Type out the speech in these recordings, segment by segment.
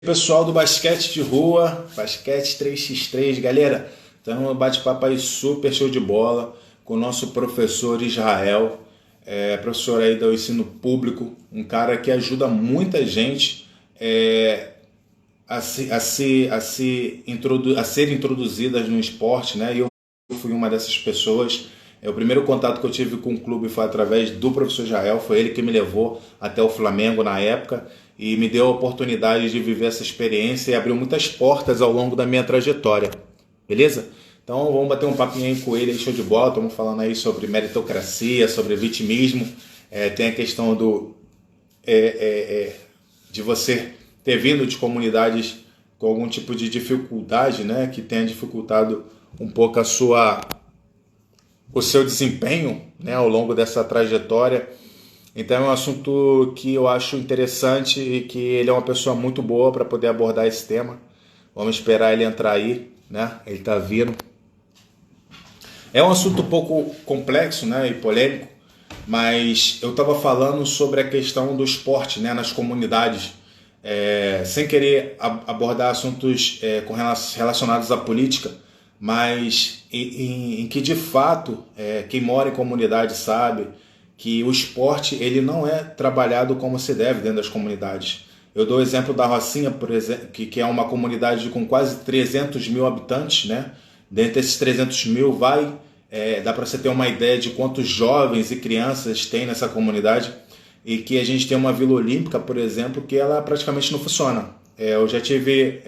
Pessoal do basquete de rua, basquete 3x3, galera, então um bate-papo aí super show de bola com o nosso professor Israel, professor aí do ensino público, um cara que ajuda muita gente a ser introduzidas no esporte, né? E eu fui uma dessas pessoas. O primeiro contato que eu tive com o clube foi através do professor Israel, foi ele que me levou até o Flamengo na época e me deu a oportunidade de viver essa experiência e abriu muitas portas ao longo da minha trajetória, beleza? Então vamos bater um papinho aí com ele, show de bola, estamos falando aí sobre meritocracia, sobre vitimismo, tem a questão de você ter vindo de comunidades com algum tipo de dificuldade, né, que tenha dificultado um pouco o seu desempenho, né, ao longo dessa trajetória. Então é um assunto que eu acho interessante e que ele é uma pessoa muito boa para poder abordar esse tema. Vamos esperar ele entrar aí, né? Ele está vindo. É um assunto um pouco complexo, né, e polêmico, mas eu estava falando sobre a questão do esporte, né, nas comunidades, sem querer abordar assuntos relacionados à política, mas em que de fato quem mora em comunidade sabe que o esporte ele não é trabalhado como se deve dentro das comunidades. Eu dou o exemplo da Rocinha, por exemplo, que é uma comunidade com quase 300 mil habitantes, né? Dentre esses 300 mil dá para você ter uma ideia de quantos jovens e crianças tem nessa comunidade, e que a gente tem uma Vila Olímpica, por exemplo, que ela praticamente não funciona. Eu já tive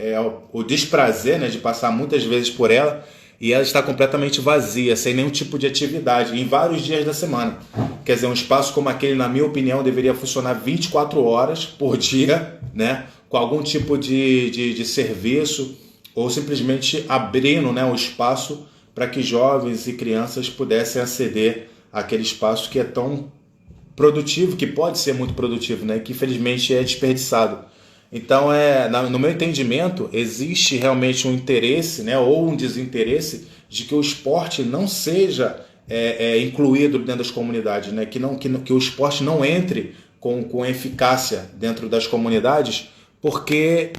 o desprazer, né, de passar muitas vezes por ela e ela está completamente vazia, sem nenhum tipo de atividade, em vários dias da semana. Quer dizer, um espaço como aquele, na minha opinião, deveria funcionar 24 horas por dia, né, com algum tipo de serviço, ou simplesmente abrindo, né, o espaço para que jovens e crianças pudessem aceder àquele espaço que é tão produtivo, que pode ser muito produtivo, né, que infelizmente é desperdiçado. Então, no meu entendimento, existe realmente um interesse, né, ou um desinteresse de que o esporte não seja incluído dentro das comunidades, né, que o esporte não entre com eficácia dentro das comunidades, porque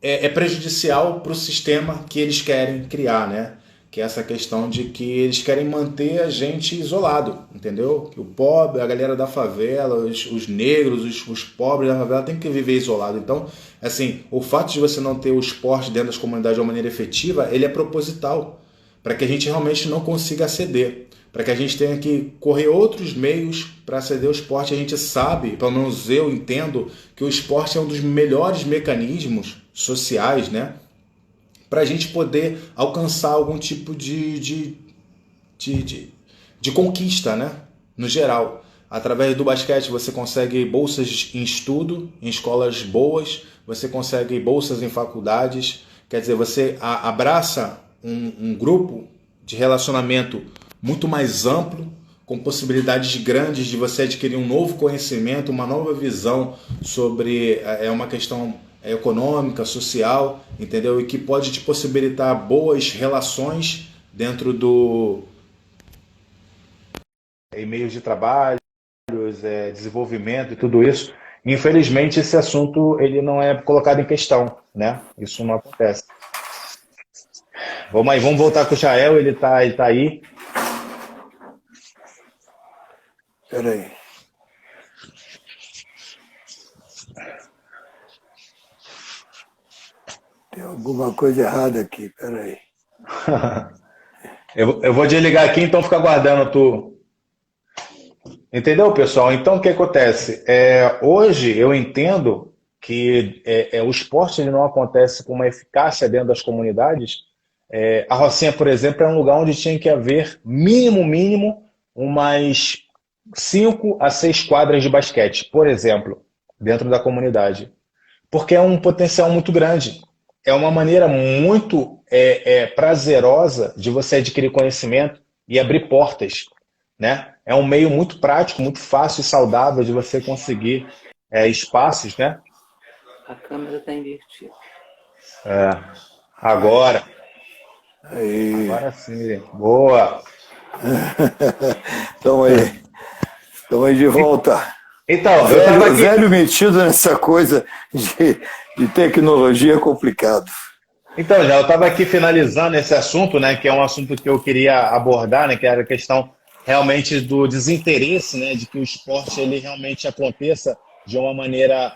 é prejudicial para o sistema que eles querem criar, né? Que é essa questão de que eles querem manter a gente isolado, entendeu? Que o pobre, a galera da favela, os negros, os pobres da favela tem que viver isolado. Então, assim, o fato de você não ter o esporte dentro das comunidades de uma maneira efetiva, ele é proposital, para que a gente realmente não consiga aceder, para que a gente tenha que correr outros meios para aceder ao esporte. A gente sabe, pelo menos eu entendo, que o esporte é um dos melhores mecanismos sociais, né, para a gente poder alcançar algum tipo de conquista, né? No geral. Através do basquete você consegue bolsas em estudo, em escolas boas, você consegue bolsas em faculdades, quer dizer, você abraça um grupo de relacionamento muito mais amplo, com possibilidades grandes de você adquirir um novo conhecimento, uma nova visão sobre uma questão econômica, social, entendeu? E que pode te possibilitar boas relações dentro em meios de trabalho, desenvolvimento e tudo isso. Infelizmente, esse assunto ele não é colocado em questão, né? Isso não acontece. Vamos aí, vamos voltar com o Jael, ele tá aí. Peraí. Tem alguma coisa errada aqui, peraí. Eu vou desligar aqui, então fica aguardando tu. Entendeu, pessoal? Então, o que acontece? Hoje eu entendo que o esporte ele não acontece com uma eficácia dentro das comunidades. A Rocinha, por exemplo, é um lugar onde tinha que haver, mínimo, umas 5 a 6 quadras de basquete, por exemplo, dentro da comunidade. Porque é um potencial muito grande. É uma maneira muito prazerosa de você adquirir conhecimento e abrir portas, né? É um meio muito prático, muito fácil e saudável de você conseguir espaços, né? A câmera está invertida. Agora Aí. agora sim, boa. Estamos aí. Estamos aí de volta. Então, eu estava aqui. Velho metido nessa coisa de tecnologia é complicado. Então, já eu estava aqui finalizando esse assunto, né, que é um assunto que eu queria abordar, né, que era a questão realmente do desinteresse, né, de que o esporte ele realmente aconteça de uma maneira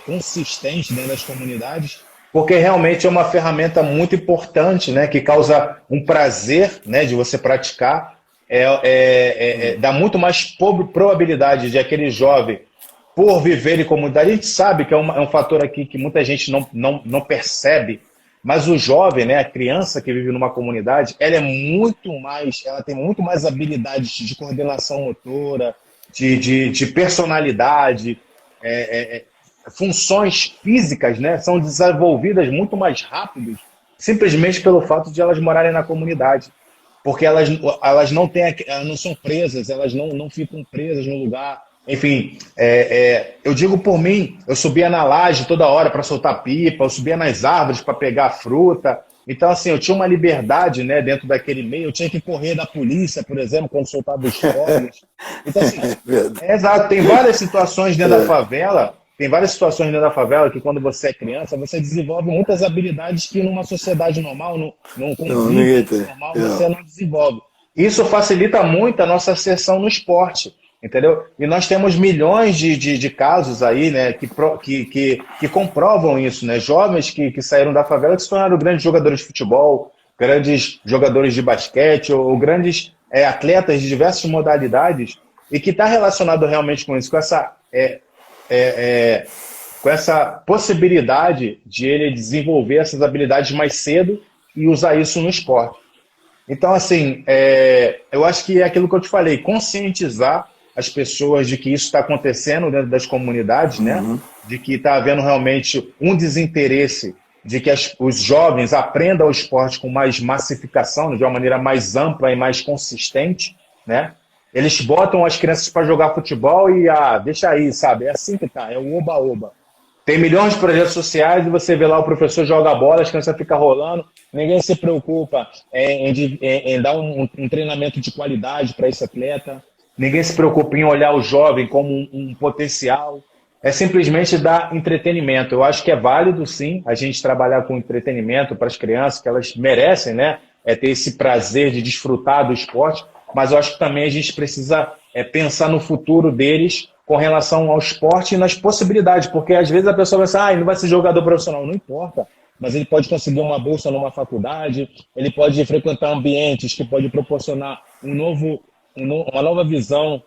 consistente dentro das comunidades, porque realmente é uma ferramenta muito importante, né, que causa um prazer, né, de você praticar, dá muito mais probabilidade de aquele jovem por viver em comunidade. A gente sabe que é um fator aqui que muita gente não percebe, mas o jovem, né, a criança que vive numa comunidade, ela tem muito mais habilidades de coordenação motora, de personalidade, funções físicas, né, são desenvolvidas muito mais rápido, simplesmente pelo fato de elas morarem na comunidade. Porque elas elas não são presas, elas não ficam presas no lugar. Enfim, eu digo por mim, eu subia na laje toda hora para soltar pipa, eu subia nas árvores para pegar fruta. Então, assim, eu tinha uma liberdade, né, dentro daquele meio. Eu tinha que correr da polícia, por exemplo, quando soltava os fogos. Então, assim, exato, tem várias situações dentro da favela. Tem várias situações dentro da favela que, quando você é criança, você desenvolve muitas habilidades que numa sociedade normal, num convívio normal, você não desenvolve. Isso facilita muito a nossa inserção no esporte, entendeu? E nós temos milhões de casos aí, né, que comprovam isso, né? Jovens que saíram da favela que se tornaram grandes jogadores de futebol, grandes jogadores de basquete ou grandes atletas de diversas modalidades, e que está relacionado realmente com isso, com essa possibilidade de ele desenvolver essas habilidades mais cedo e usar isso no esporte. Então, assim, eu acho que é aquilo que eu te falei, conscientizar as pessoas de que isso está acontecendo dentro das comunidades, né? De que está havendo realmente um desinteresse de que os jovens aprendam o esporte com mais massificação, de uma maneira mais ampla e mais consistente, né? Eles botam as crianças para jogar futebol e deixa aí, sabe? É assim que tá, é o oba-oba. Tem milhões de projetos sociais e você vê lá o professor joga a bola, as crianças ficam rolando, ninguém se preocupa em dar um treinamento de qualidade para esse atleta, ninguém se preocupa em olhar o jovem como um potencial. É simplesmente dar entretenimento. Eu acho que é válido, sim, a gente trabalhar com entretenimento para as crianças, que elas merecem, né? Ter esse prazer de desfrutar do esporte, mas eu acho que também a gente precisa pensar no futuro deles com relação ao esporte e nas possibilidades, porque às vezes a pessoa vai pensar, ele não vai ser jogador profissional, não importa, mas ele pode conseguir uma bolsa numa faculdade, ele pode frequentar ambientes que pode proporcionar uma nova visão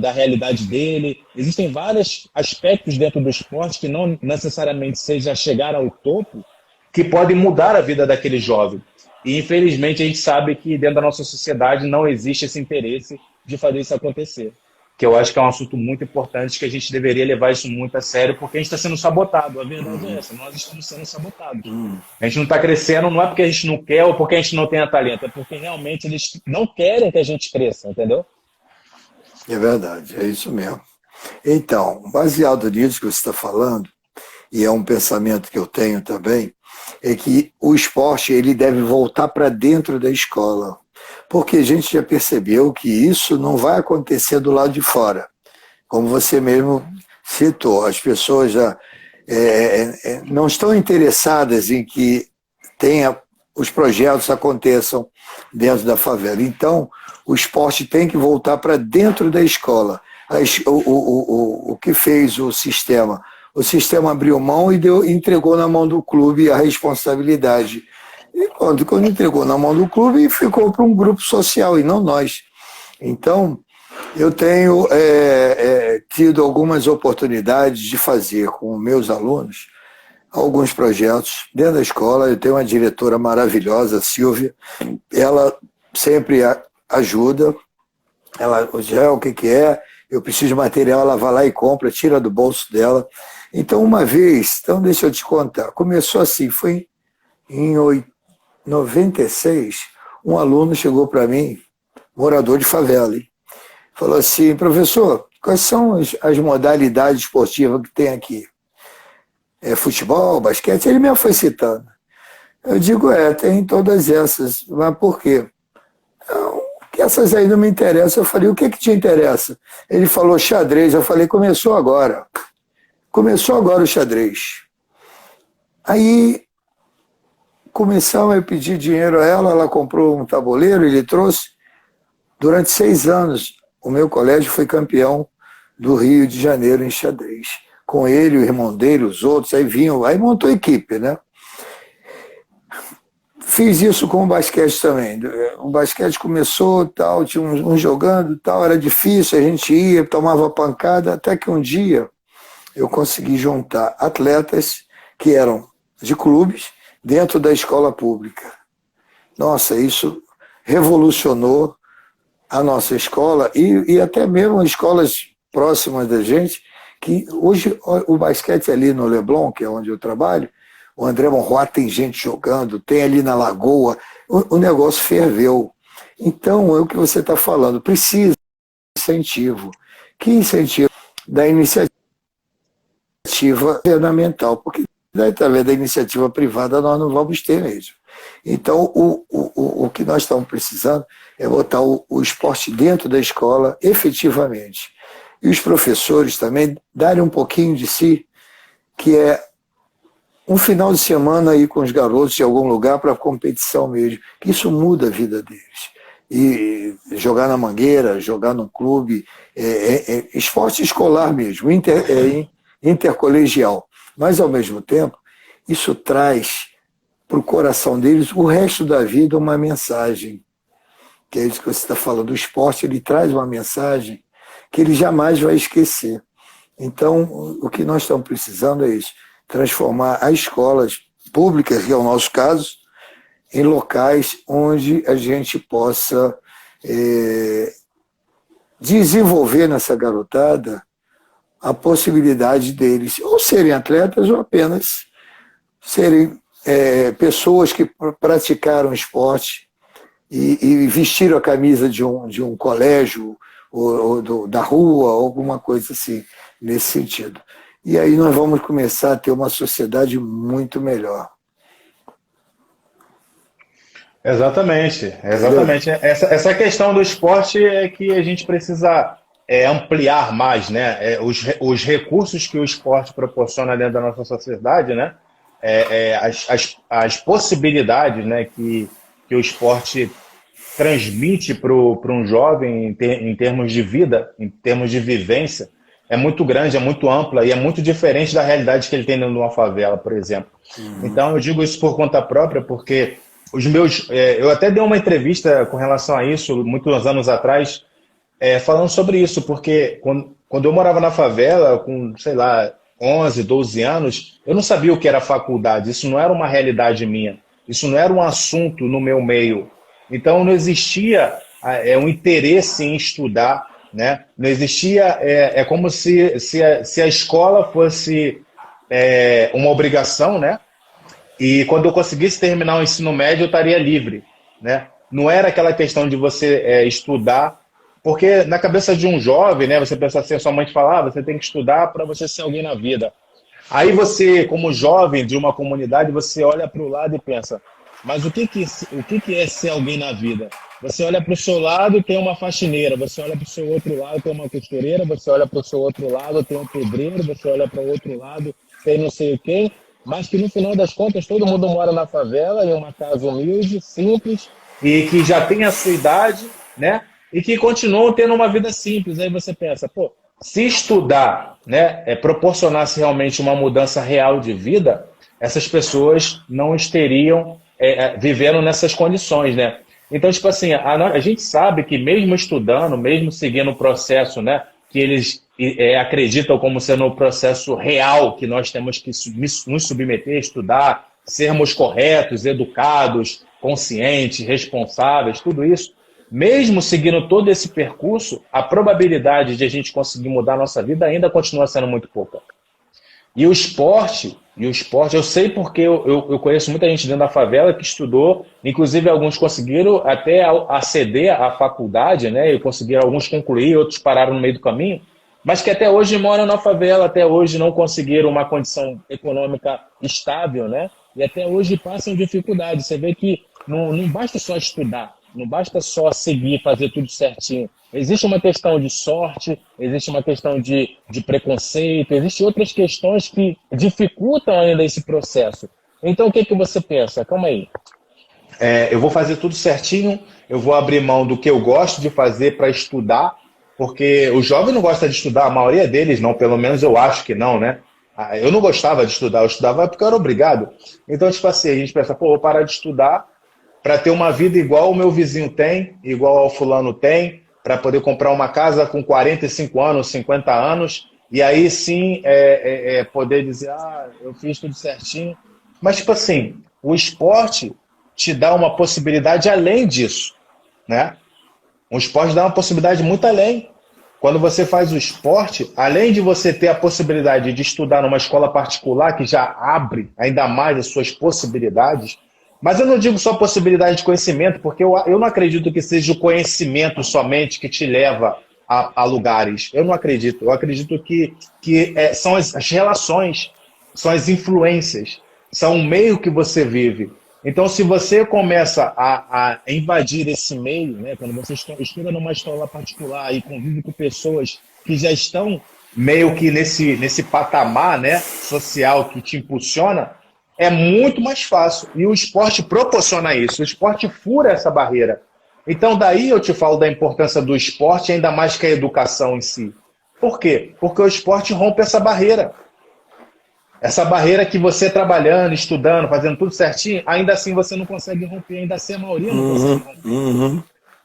da realidade dele. Existem vários aspectos dentro do esporte que não necessariamente seja chegar ao topo, que podem mudar a vida daquele jovem. E, infelizmente, a gente sabe que dentro da nossa sociedade não existe esse interesse de fazer isso acontecer. Que eu acho que é um assunto muito importante, que a gente deveria levar isso muito a sério, porque a gente está sendo sabotado. A verdade é essa, nós estamos sendo sabotados. A gente não está crescendo, não é porque a gente não quer ou porque a gente não tem talento, é porque realmente eles não querem que a gente cresça, entendeu? É verdade, é isso mesmo. Então, baseado nisso que você está falando, e é um pensamento que eu tenho também, é que o esporte ele deve voltar para dentro da escola, porque a gente já percebeu que isso não vai acontecer do lado de fora. Como você mesmo citou, as pessoas já não estão interessadas em que os projetos aconteçam dentro da favela. Então, o esporte tem que voltar para dentro da escola. O que fez o sistema? O sistema abriu mão e entregou na mão do clube a responsabilidade. E quando entregou na mão do clube, ficou para um grupo social e não nós. Então, eu tenho tido algumas oportunidades de fazer com meus alunos alguns projetos dentro da escola. Eu tenho uma diretora maravilhosa, Silvia, ela sempre ajuda, ela já o que é, eu preciso de material, ela vai lá e compra, tira do bolso dela. Então, uma vez, deixa eu te contar, começou assim, foi em 96, um aluno chegou para mim, morador de favela, falou assim, professor, quais são as modalidades esportivas que tem aqui? Futebol, basquete? Ele mesmo foi citando. Eu digo, tem todas essas, mas por quê? que essas aí não me interessam. Eu falei, o que te interessa? Ele falou, xadrez. Eu falei, começou agora. Começou agora o xadrez. Aí começamos a pedir dinheiro a ela, ela comprou um tabuleiro, ele trouxe. Durante 6 anos, o meu colégio foi campeão do Rio de Janeiro em xadrez. Com ele, o irmão dele, os outros, aí vinham, aí montou equipe, né? Fiz isso com o basquete também. O basquete começou, tal, tinha uns jogando, tal, era difícil, a gente ia, tomava pancada, até que um dia eu consegui juntar atletas que eram de clubes dentro da escola pública. Nossa, isso revolucionou a nossa escola e até mesmo escolas próximas da gente, que hoje o basquete ali no Leblon, que é onde eu trabalho, o André Monroy tem gente jogando, tem ali na Lagoa, o negócio ferveu. Então, é o que você está falando, precisa de incentivo. Que incentivo? Da iniciativa governamental, porque através da iniciativa privada nós não vamos ter mesmo. Então, o que nós estamos precisando é botar o esporte dentro da escola efetivamente. E os professores também darem um pouquinho de si, que é um final de semana aí com os garotos em algum lugar para competição mesmo, que isso muda a vida deles. E jogar na Mangueira, jogar num clube, esporte escolar mesmo, intercolegial. Mas, ao mesmo tempo, isso traz para o coração deles o resto da vida uma mensagem. Que é isso que você está falando. O esporte, ele traz uma mensagem que ele jamais vai esquecer. Então, o que nós estamos precisando é isso, transformar as escolas públicas, que é o nosso caso, em locais onde a gente possa desenvolver nessa garotada a possibilidade deles ou serem atletas ou apenas serem pessoas que praticaram esporte e vestiram a camisa de um colégio ou da rua, alguma coisa assim, nesse sentido. E aí nós vamos começar a ter uma sociedade muito melhor. Exatamente, exatamente. Essa questão do esporte é que a gente precisa ampliar mais, né? Os recursos que o esporte proporciona dentro da nossa sociedade, né? As possibilidades, né, que o esporte transmite para um jovem em termos de vida, em termos de vivência, é muito grande, é muito ampla e é muito diferente da realidade que ele tem dentro de uma favela, por exemplo. Então, eu digo isso por conta própria, porque eu até dei uma entrevista com relação a isso, muitos anos atrás, falando sobre isso, porque quando eu morava na favela, com, sei lá, 11, 12 anos, eu não sabia o que era faculdade, isso não era uma realidade minha, isso não era um assunto no meu meio. Então, não existia um interesse em estudar, né? Não existia, como se a escola fosse uma obrigação, né? E quando eu conseguisse terminar o ensino médio, eu estaria livre, né? Não era aquela questão de você estudar, porque na cabeça de um jovem, né, você pensa assim, sua mãe te fala, você tem que estudar para você ser alguém na vida. Aí você, como jovem de uma comunidade, você olha para o lado e pensa, mas o que é ser alguém na vida? Você olha para o seu lado, tem uma faxineira, você olha para o seu outro lado, tem uma costureira, você olha para o seu outro lado, tem um pedreiro, você olha para o outro lado, tem não sei o quê, mas que no final das contas todo mundo mora na favela, em uma casa humilde, simples, e que já tem a sua idade, né? E que continuam tendo uma vida simples. Aí você pensa, pô, se estudar, né, proporcionasse realmente uma mudança real de vida, essas pessoas não estariam vivendo nessas condições, né? Então, tipo assim, a gente sabe que mesmo estudando, mesmo seguindo o processo, né, que eles acreditam como sendo o processo real que nós temos que nos submeter, estudar, sermos corretos, educados, conscientes, responsáveis, tudo isso, mesmo seguindo todo esse percurso, a probabilidade de a gente conseguir mudar a nossa vida ainda continua sendo muito pouca. E o esporte, eu sei porque eu conheço muita gente dentro da favela que estudou, inclusive alguns conseguiram até aceder à faculdade, né, e conseguiram alguns concluir, outros pararam no meio do caminho, mas que até hoje moram na favela, até hoje não conseguiram uma condição econômica estável, né, e até hoje passam dificuldade. Você vê que não basta só estudar, Não basta só seguir, fazer tudo certinho. Existe uma questão de sorte, existe uma questão de preconceito, existem outras questões que dificultam ainda esse processo. Então, o que você pensa? Calma aí. Eu vou fazer tudo certinho, eu vou abrir mão do que eu gosto de fazer para estudar, porque o jovem não gosta de estudar, a maioria deles não, pelo menos eu acho que não, né? Eu não gostava de estudar, eu estudava porque eu era obrigado. Então, tipo assim, a gente pensa, pô, vou parar de estudar para ter uma vida igual o meu vizinho tem, igual ao fulano tem, para poder comprar uma casa com 45 anos, 50 anos, e aí sim poder dizer, eu fiz tudo certinho. Mas, tipo assim, o esporte te dá uma possibilidade além disso, né? O esporte dá uma possibilidade muito além. Quando você faz o esporte, além de você ter a possibilidade de estudar numa escola particular, que já abre ainda mais as suas possibilidades, mas eu não digo só possibilidade de conhecimento, porque eu não acredito que seja o conhecimento somente que te leva a lugares. Eu não acredito. Eu acredito que são as relações, são as influências, são o meio que você vive. Então, se você começa a invadir esse meio, né, quando você estuda numa escola particular e convive com pessoas que já estão meio que nesse patamar, né, social que te impulsiona, é muito mais fácil. E o esporte proporciona isso. O esporte fura essa barreira. Então, daí eu te falo da importância do esporte, ainda mais que a educação em si. Por quê? Porque o esporte rompe essa barreira. Essa barreira que você trabalhando, estudando, fazendo tudo certinho, ainda assim você não consegue romper, ainda assim a maioria não consegue romper.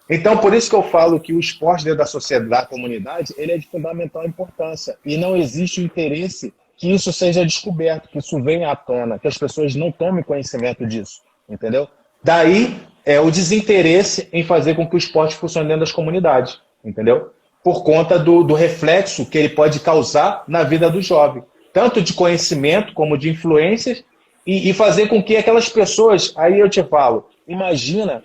Então, por isso que eu falo que o esporte dentro da sociedade, da comunidade, ele é de fundamental importância. E não existe o interesse que isso seja descoberto, que isso venha à tona, que as pessoas não tomem conhecimento disso, entendeu? Daí o desinteresse em fazer com que o esporte funcione dentro das comunidades, entendeu? Por conta do reflexo que ele pode causar na vida do jovem. Tanto de conhecimento como de influências, e fazer com que aquelas pessoas, aí eu te falo, imagina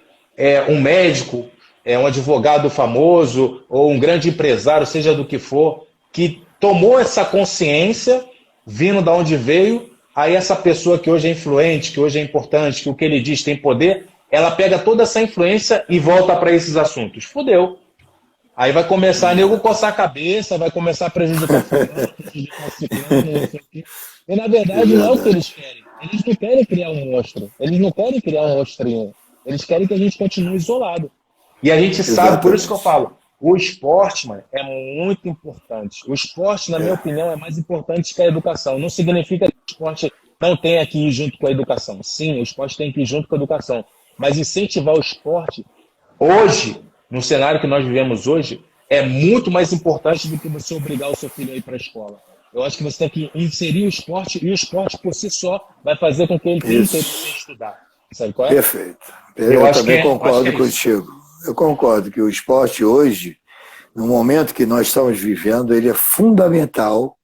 um médico, um advogado famoso, ou um grande empresário, seja do que for, que tomou essa consciência, vindo de onde veio, aí essa pessoa que hoje é influente, que hoje é importante, que o que ele diz tem poder, ela pega toda essa influência e volta para esses assuntos. Fudeu. Aí vai começar a nego coçar a cabeça, vai começar a prejudicar fulano, prejudicar ciclano, não sei o quê. E na verdade não é o que eles querem. Eles não querem criar um monstro. Eles não querem criar um monstrinho. Eles querem que a gente continue isolado. E a gente sabe, por isso que eu falo, o esporte, mano, é muito importante. O esporte, na minha opinião, é mais importante que a educação. Não significa que o esporte não tenha que ir junto com a educação. Sim, o esporte tem que ir junto com a educação. Mas incentivar o esporte, hoje, no cenário que nós vivemos hoje, é muito mais importante do que você obrigar o seu filho a ir para a escola. Eu acho que você tem que inserir o esporte, e o esporte por si só vai fazer com que ele tenha tempo de estudar. Sabe qual é? Perfeito. Eu também concordo contigo. Eu concordo que o esporte hoje, no momento que nós estamos vivendo, ele é fundamental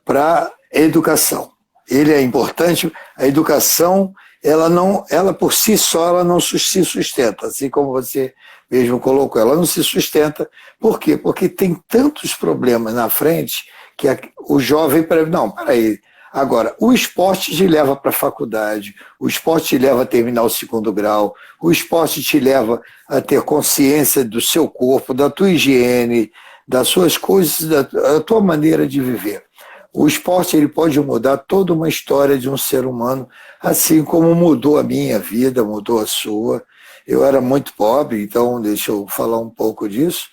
para a educação. Ele é importante. A educação, ela por si só, ela não se sustenta, assim como você mesmo colocou, ela não se sustenta. Por quê? Porque tem tantos problemas na frente que o jovem... Não, peraí. Agora, o esporte te leva para a faculdade, o esporte te leva a terminar o 2º grau, o esporte te leva a ter consciência do seu corpo, da tua higiene, das suas coisas, da tua maneira de viver. O esporte ele pode mudar toda uma história de um ser humano, assim como mudou a minha vida, mudou a sua. Eu era muito pobre, então deixa eu falar um pouco disso.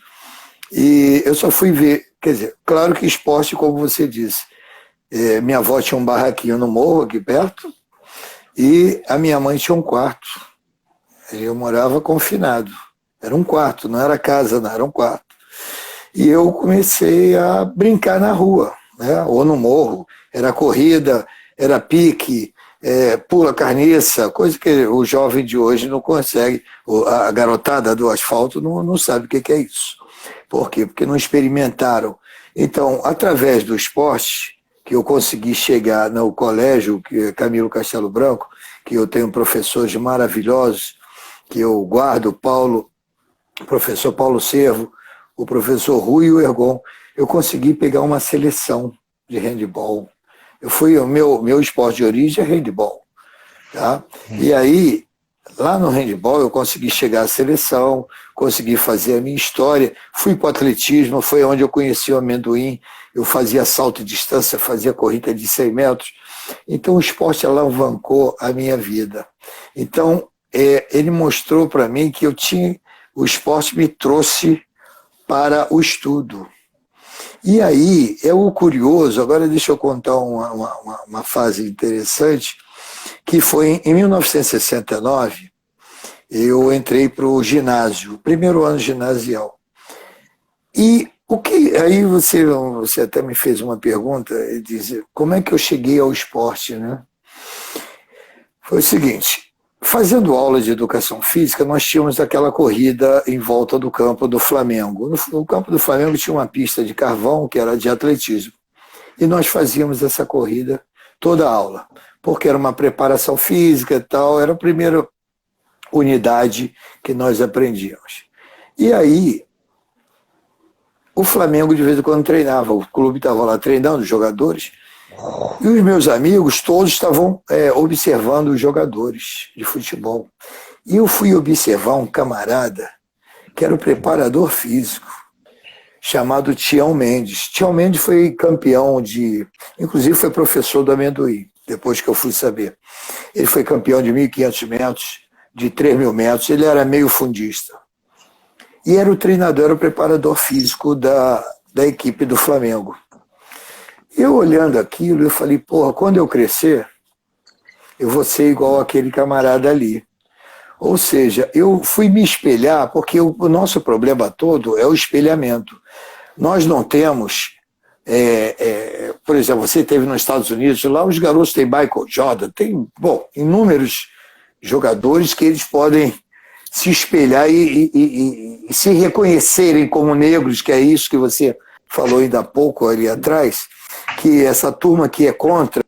E eu só fui ver, quer dizer, claro que esporte, como você disse, minha avó tinha um barraquinho no morro aqui perto e a minha mãe tinha um quarto. Eu morava confinado. Era um quarto, não era casa, não, era um quarto. E eu comecei a brincar na rua, né? Ou no morro. Era corrida, era pique, pula carniça, coisa que o jovem de hoje não consegue. A garotada do asfalto não sabe o que é isso. Por quê? Porque não experimentaram. Então, através do esporte, que eu consegui chegar no colégio Camilo Castelo Branco, que eu tenho professores maravilhosos, que eu guardo, o professor Paulo Cervo, o professor Rui Ergon, eu consegui pegar uma seleção de handebol. O meu esporte de origem é handebol. Tá? E aí, Lá no handball eu consegui chegar à seleção, consegui fazer a minha história, fui para o atletismo, foi onde eu conheci o amendoim, eu fazia salto de distância, fazia corrida de 100 metros, então o esporte alavancou a minha vida. Então ele mostrou para mim que o esporte me trouxe para o estudo. E aí, é o curioso, agora deixa eu contar uma fase interessante, que foi em 1969, eu entrei para o ginásio, primeiro ano ginasial. E aí você até me fez uma pergunta, como é que eu cheguei ao esporte, né? Foi o seguinte, fazendo aula de educação física, nós tínhamos aquela corrida em volta do campo do Flamengo. No campo do Flamengo tinha uma pista de carvão, que era de atletismo. E nós fazíamos essa corrida toda a aula, porque era uma preparação física e tal, era a primeira unidade que nós aprendíamos. E aí, o Flamengo de vez em quando treinava, o clube estava lá treinando os jogadores, e os meus amigos todos estavam observando os jogadores de futebol. E eu fui observar um camarada que era o preparador físico, chamado Tião Mendes. Tião Mendes foi campeão inclusive foi professor do amendoim, depois que eu fui saber. Ele foi campeão de 1.500 metros, de 3.000 metros, ele era meio fundista. E era o treinador, era o preparador físico da equipe do Flamengo. Eu olhando aquilo, eu falei, porra, quando eu crescer, eu vou ser igual aquele camarada ali. Ou seja, eu fui me espelhar, porque o nosso problema todo é o espelhamento. Nós não temos, por exemplo, você teve nos Estados Unidos, lá os garotos têm Michael Jordan, tem, inúmeros jogadores que eles podem se espelhar e se reconhecerem como negros, que é isso que você falou ainda há pouco ali atrás, que essa turma que é contra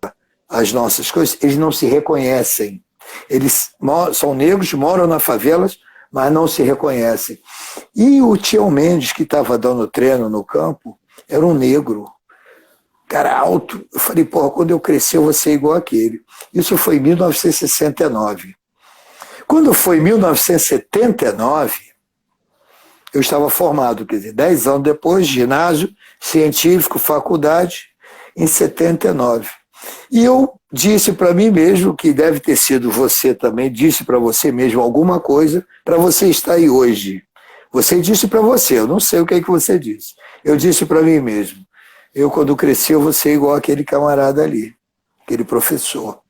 as nossas coisas, eles não se reconhecem. Eles são negros, moram nas favelas, mas não se reconhecem. E o Tião Mendes, que estava dando treino no campo, era um negro, cara alto. Eu falei, porra, quando eu crescer eu vou ser igual aquele. Isso foi em 1969. Quando foi em 1979, eu estava formado, quer dizer, 10 anos depois, ginásio, científico, faculdade, em 79. E eu disse para mim mesmo, que deve ter sido você também, disse para você mesmo alguma coisa para você estar aí hoje. Você disse para você, eu não sei o que é que você disse. Eu disse para mim mesmo, eu quando crescer eu vou ser igual aquele camarada ali, aquele professor.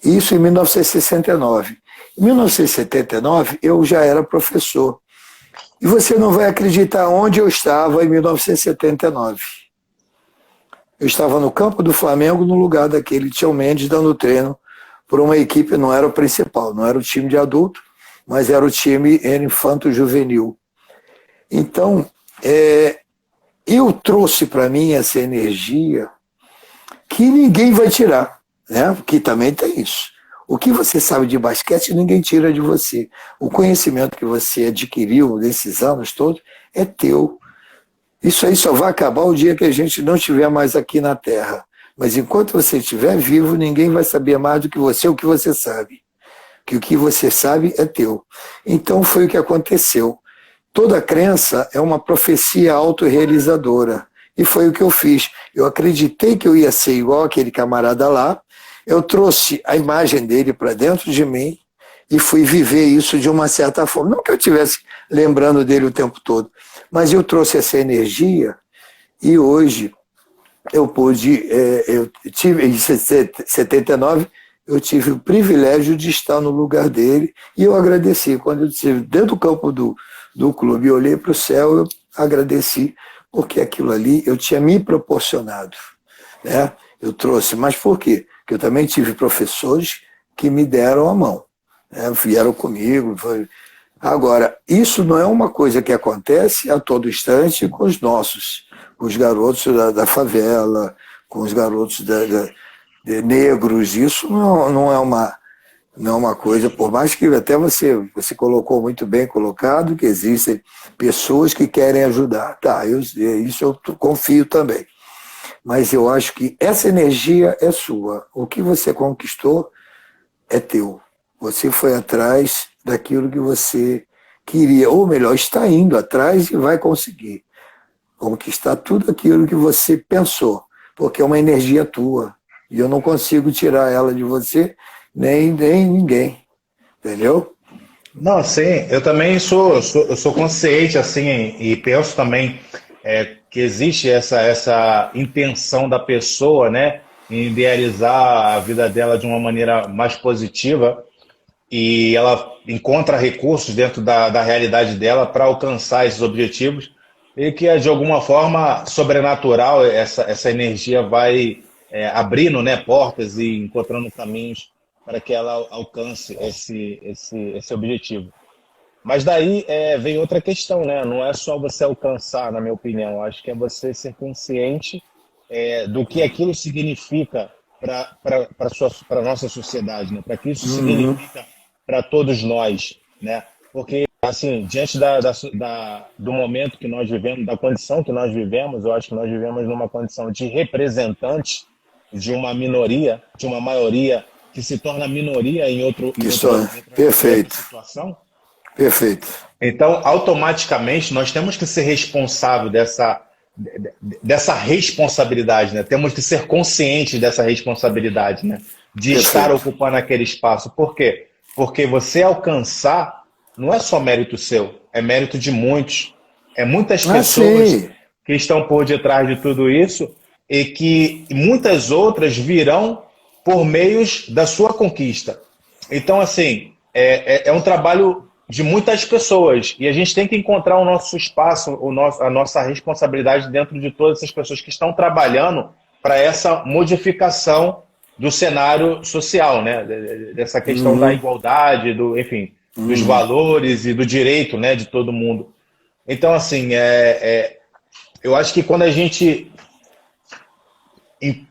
Isso em 1969. Em 1979 eu já era professor. E você não vai acreditar onde eu estava em 1979. Eu estava no campo do Flamengo, no lugar daquele Tião Mendes, dando treino por uma equipe, não era o principal, não era o time de adulto, mas era o time infanto-juvenil. Então, eu trouxe para mim essa energia que ninguém vai tirar, né? Porque também tem isso. O que você sabe de basquete, ninguém tira de você. O conhecimento que você adquiriu nesses anos todos é teu. Isso aí só vai acabar o dia que a gente não estiver mais aqui na Terra. Mas enquanto você estiver vivo, ninguém vai saber mais do que você o que você sabe. Que o que você sabe é teu. Então foi o que aconteceu. Toda crença é uma profecia autorrealizadora. E foi o que eu fiz. Eu acreditei que eu ia ser igual aquele camarada lá. Eu trouxe a imagem dele para dentro de mim e fui viver isso de uma certa forma. Não que eu estivesse lembrando dele o tempo todo, mas eu trouxe essa energia e hoje eu pude, eu tive, em 79, eu tive o privilégio de estar no lugar dele e eu agradeci. Quando eu estive dentro do campo do clube e olhei para o céu, eu agradeci, porque aquilo ali eu tinha me proporcionado, né? Eu trouxe, mas por quê? Porque eu também tive professores que me deram a mão, né? Vieram comigo. Agora, isso não é uma coisa que acontece a todo instante com os nossos, com os garotos da favela, com os garotos de negros. Isso não é uma coisa, por mais que até você colocou muito bem colocado, que existem pessoas que querem ajudar. Tá, isso eu confio também. Mas eu acho que essa energia é sua. O que você conquistou é teu. Você foi atrás daquilo que você queria, ou melhor, está indo atrás e vai conseguir conquistar tudo aquilo que você pensou, porque é uma energia tua, e eu não consigo tirar ela de você, nem ninguém, entendeu? Não, sim, eu também eu sou consciente, assim, e penso também que existe essa intenção da pessoa, né, em idealizar a vida dela de uma maneira mais positiva, e ela encontra recursos dentro da realidade dela para alcançar esses objetivos, e que de alguma forma sobrenatural essa energia vai abrindo, né, portas e encontrando caminhos para que ela alcance esse objetivo. Mas daí vem outra questão, né? Não é só você alcançar, na minha opinião. Acho que é você ser consciente do que aquilo significa para a nossa sociedade, né? Para que isso significa para todos nós, né? Porque, assim, diante do momento que nós vivemos, da condição que nós vivemos, eu acho que nós vivemos numa condição de representantes de uma minoria, de uma maioria que se torna minoria em outra Perfeito, situação. perfeito. Então, automaticamente, nós temos que ser responsáveis dessa responsabilidade, né? Temos que ser conscientes dessa responsabilidade, né? De Perfeito. estar ocupando aquele espaço. Por quê? Porque você alcançar não é só mérito seu, é mérito de muitos. É muitas pessoas Sim. que estão por detrás de tudo isso e que muitas outras virão por meios da sua conquista. Então, assim, é um trabalho de muitas pessoas e a gente tem que encontrar o nosso espaço, a nossa responsabilidade dentro de todas essas pessoas que estão trabalhando para essa modificação do cenário social, né? Dessa questão da igualdade, enfim, dos valores e do direito, né, de todo mundo. Então, assim, eu acho que quando a gente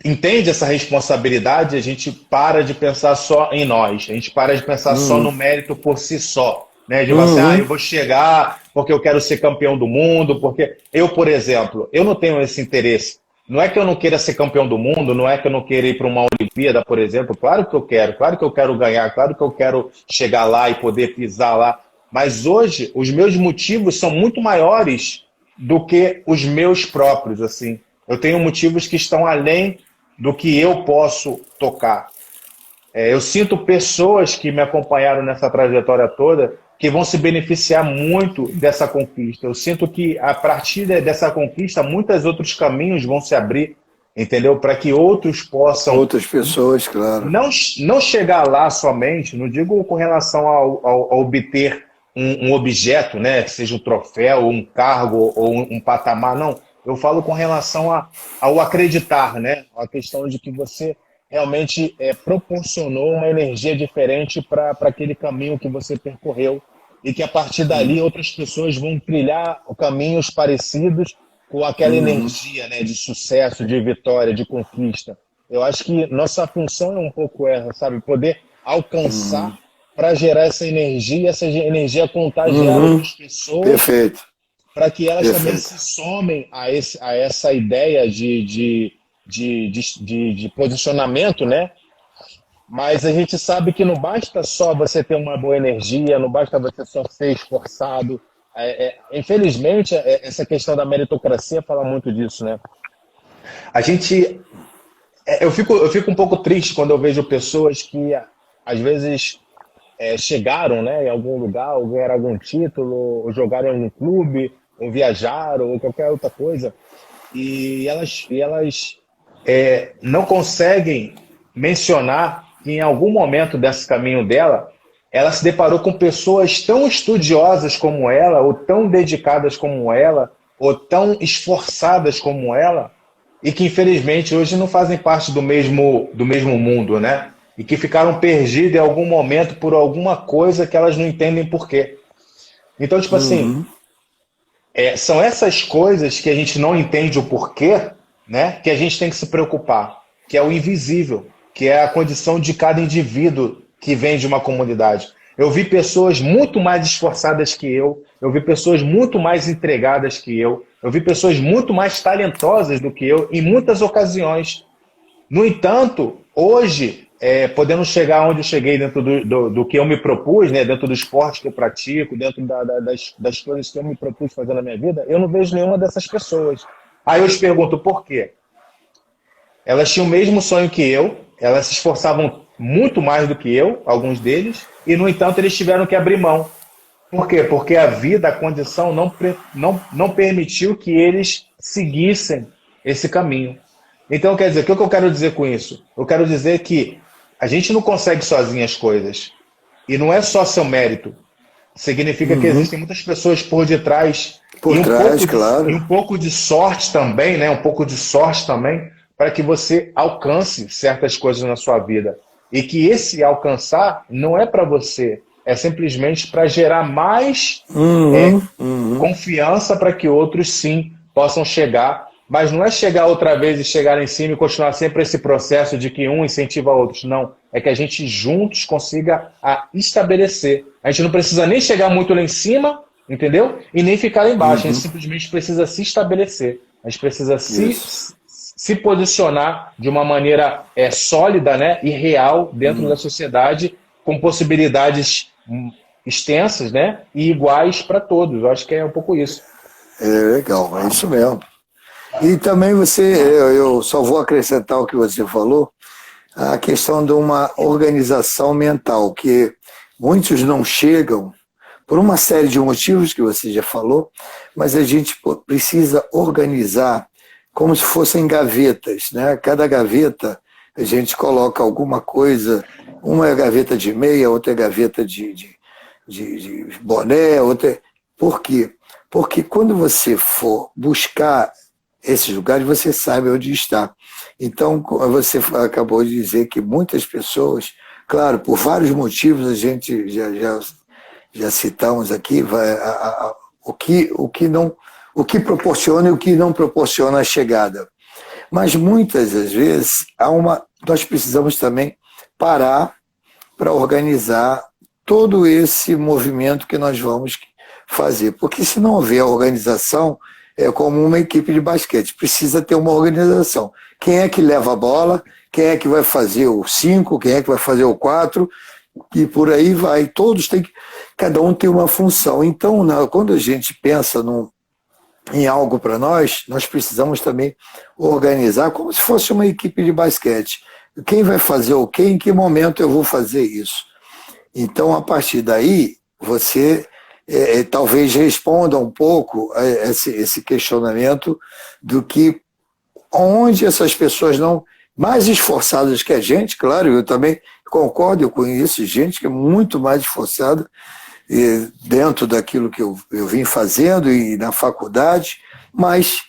entende essa responsabilidade, a gente para de pensar só em nós, a gente para de pensar só no mérito por si só, né? De você, eu vou chegar porque eu quero ser campeão do mundo, porque eu, por exemplo, eu não tenho esse interesse. Não é que eu não queira ser campeão do mundo, não é que eu não queira ir para uma Olimpíada, por exemplo. Claro que eu quero ganhar, claro que eu quero chegar lá e poder pisar lá. Mas hoje, os meus motivos são muito maiores do que os meus próprios, assim. Eu tenho motivos que estão além do que eu posso tocar. Eu sinto pessoas que me acompanharam nessa trajetória toda que vão se beneficiar muito dessa conquista. Eu sinto que, a partir dessa conquista, muitos outros caminhos vão se abrir, entendeu? Para que outros possam... Outras pessoas, claro. Não chegar lá somente, não digo com relação a obter um objeto, né? Que seja um troféu, um cargo ou um patamar, não. Eu falo com relação ao acreditar, né? A questão de que você realmente proporcionou uma energia diferente para aquele caminho que você percorreu e que a partir dali outras pessoas vão trilhar caminhos parecidos com aquela energia, né, de sucesso, de vitória, de conquista. Eu acho que nossa função é um pouco essa, sabe? Poder alcançar para gerar essa energia contagiar outras pessoas. Perfeito. Para que elas Perfeito. também se somem a essa ideia de posicionamento, né? Mas a gente sabe que não basta só você ter uma boa energia, não basta você só ser esforçado. Infelizmente, essa questão da meritocracia fala muito disso, né? Eu fico um pouco triste quando eu vejo pessoas que, às vezes, chegaram, né, em algum lugar, ou ganharam algum título, ou jogaram em um clube, ou viajaram, ou qualquer outra coisa, e elas não conseguem mencionar que em algum momento desse caminho dela, ela se deparou com pessoas tão estudiosas como ela, ou tão dedicadas como ela, ou tão esforçadas como ela, e que infelizmente hoje não fazem parte do mesmo mundo, né? E que ficaram perdidas em algum momento por alguma coisa que elas não entendem por quê. Então, tipo assim, são essas coisas que a gente não entende o porquê, né, que a gente tem que se preocupar, que é o invisível, que é a condição de cada indivíduo que vem de uma comunidade. Eu vi pessoas muito mais esforçadas que eu vi pessoas muito mais entregadas que eu vi pessoas muito mais talentosas do que eu em muitas ocasiões. No entanto, hoje, podendo chegar onde eu cheguei dentro do que eu me propus, né, dentro do esporte que eu pratico, dentro das coisas que eu me propus fazer na minha vida, eu não vejo nenhuma dessas pessoas. Aí eu te pergunto por quê? Elas tinham o mesmo sonho que eu, elas se esforçavam muito mais do que eu, alguns deles, e no entanto eles tiveram que abrir mão. Por quê? Porque a vida, a condição não permitiu que eles seguissem esse caminho. Então, quer dizer, o que eu quero dizer com isso? Eu quero dizer que a gente não consegue sozinho as coisas. E não é só seu mérito. Significa que existem muitas pessoas por detrás. Por trás, claro. E um pouco de sorte também, né? Um pouco de sorte também, para que você alcance certas coisas na sua vida. E que esse alcançar não é para você, é simplesmente para gerar mais confiança para que outros sim possam chegar. Mas não é chegar outra vez e chegar lá em cima e continuar sempre esse processo de que um incentiva outros. Não. É que a gente juntos consiga estabelecer. A gente não precisa nem chegar muito lá em cima, entendeu? E nem ficar lá embaixo. A gente simplesmente precisa se estabelecer. A gente precisa se posicionar de uma maneira sólida, né, e real dentro da sociedade, com possibilidades extensas, né, e iguais para todos. Eu acho que é um pouco isso. É legal, é isso mesmo. E também eu só vou acrescentar o que você falou, a questão de uma organização mental, que muitos não chegam por uma série de motivos que você já falou, mas a gente precisa organizar como se fossem gavetas, né? Cada gaveta a gente coloca alguma coisa, uma é gaveta de meia, outra é gaveta de boné, outra. Por quê? Porque quando você for buscar esses lugares, você sabe onde está. Então, você acabou de dizer que muitas pessoas, claro, por vários motivos, a gente já citamos aqui, o que proporciona e o que não proporciona a chegada. Mas muitas das vezes nós precisamos também parar para organizar todo esse movimento que nós vamos fazer. Porque se não houver organização, é como uma equipe de basquete, precisa ter uma organização. Quem é que leva a bola, quem é que vai fazer o 5, quem é que vai fazer o 4, e por aí vai. Cada um tem uma função. Então, quando a gente pensa em algo para nós precisamos também organizar como se fosse uma equipe de basquete. Quem vai fazer o quê, em que momento eu vou fazer isso? Então, a partir daí, você talvez responda um pouco a esse questionamento do que onde essas pessoas não mais esforçadas que a gente, claro, eu também concordo, eu conheço gente que é muito mais esforçada dentro daquilo que eu vim fazendo e na faculdade, mas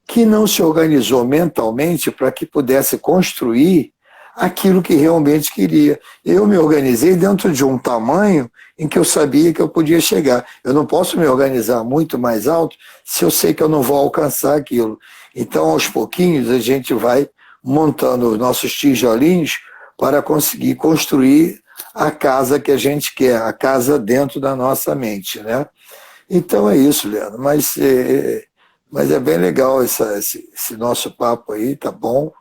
que não se organizou mentalmente para que pudesse construir aquilo que realmente queria. Eu me organizei dentro de um tamanho em que eu sabia que eu podia chegar. Eu não posso me organizar muito mais alto se eu sei que eu não vou alcançar aquilo. Então, aos pouquinhos, a gente vai montando os nossos tijolinhos para conseguir construir a casa que a gente quer, a casa dentro da nossa mente, né? Então é isso, Leandro. Mas é bem legal esse nosso papo aí, tá bom?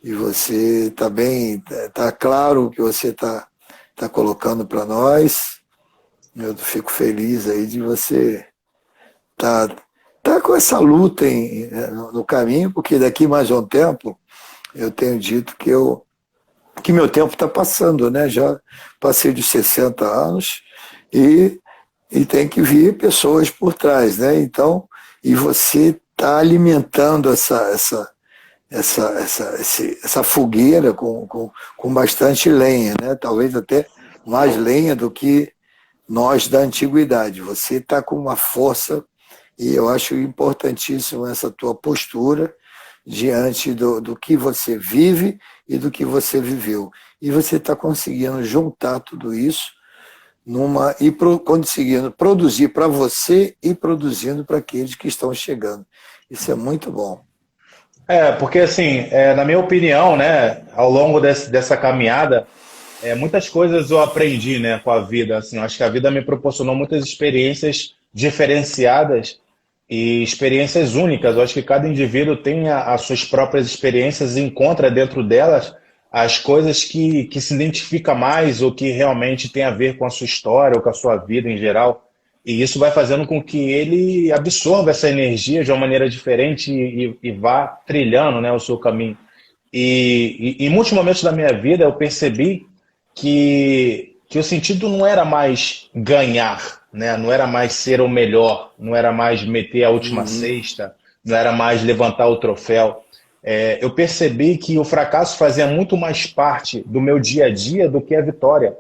E você tá bem, tá claro o que você tá colocando para nós. Eu fico feliz aí de você tá com essa luta no caminho, porque daqui mais um tempo eu tenho dito que meu tempo está passando, né? Já passei dos 60 anos e tem que vir pessoas por trás, né? Então, e você está alimentando essa fogueira com bastante lenha, né? Talvez até mais lenha do que nós da antiguidade. Você está com uma força e eu acho importantíssimo essa tua postura diante do que você vive e do que você viveu. E você está conseguindo juntar tudo isso conseguindo produzir para você e produzindo para aqueles que estão chegando. Isso é muito bom. Porque assim, na minha opinião, né, ao longo dessa caminhada, muitas coisas eu aprendi, né, com a vida. Assim, eu acho que a vida me proporcionou muitas experiências diferenciadas e experiências únicas. Eu acho que cada indivíduo tem as suas próprias experiências e encontra dentro delas as coisas que se identifica mais ou que realmente tem a ver com a sua história ou com a sua vida em geral. E isso vai fazendo com que ele absorva essa energia de uma maneira diferente e vá trilhando, né, o seu caminho. Em muitos momentos da minha vida eu percebi que o sentido não era mais ganhar, né? Não era mais ser o melhor, não era mais meter a última cesta, não era mais levantar o troféu. Eu percebi que o fracasso fazia muito mais parte do meu dia a dia do que a vitória.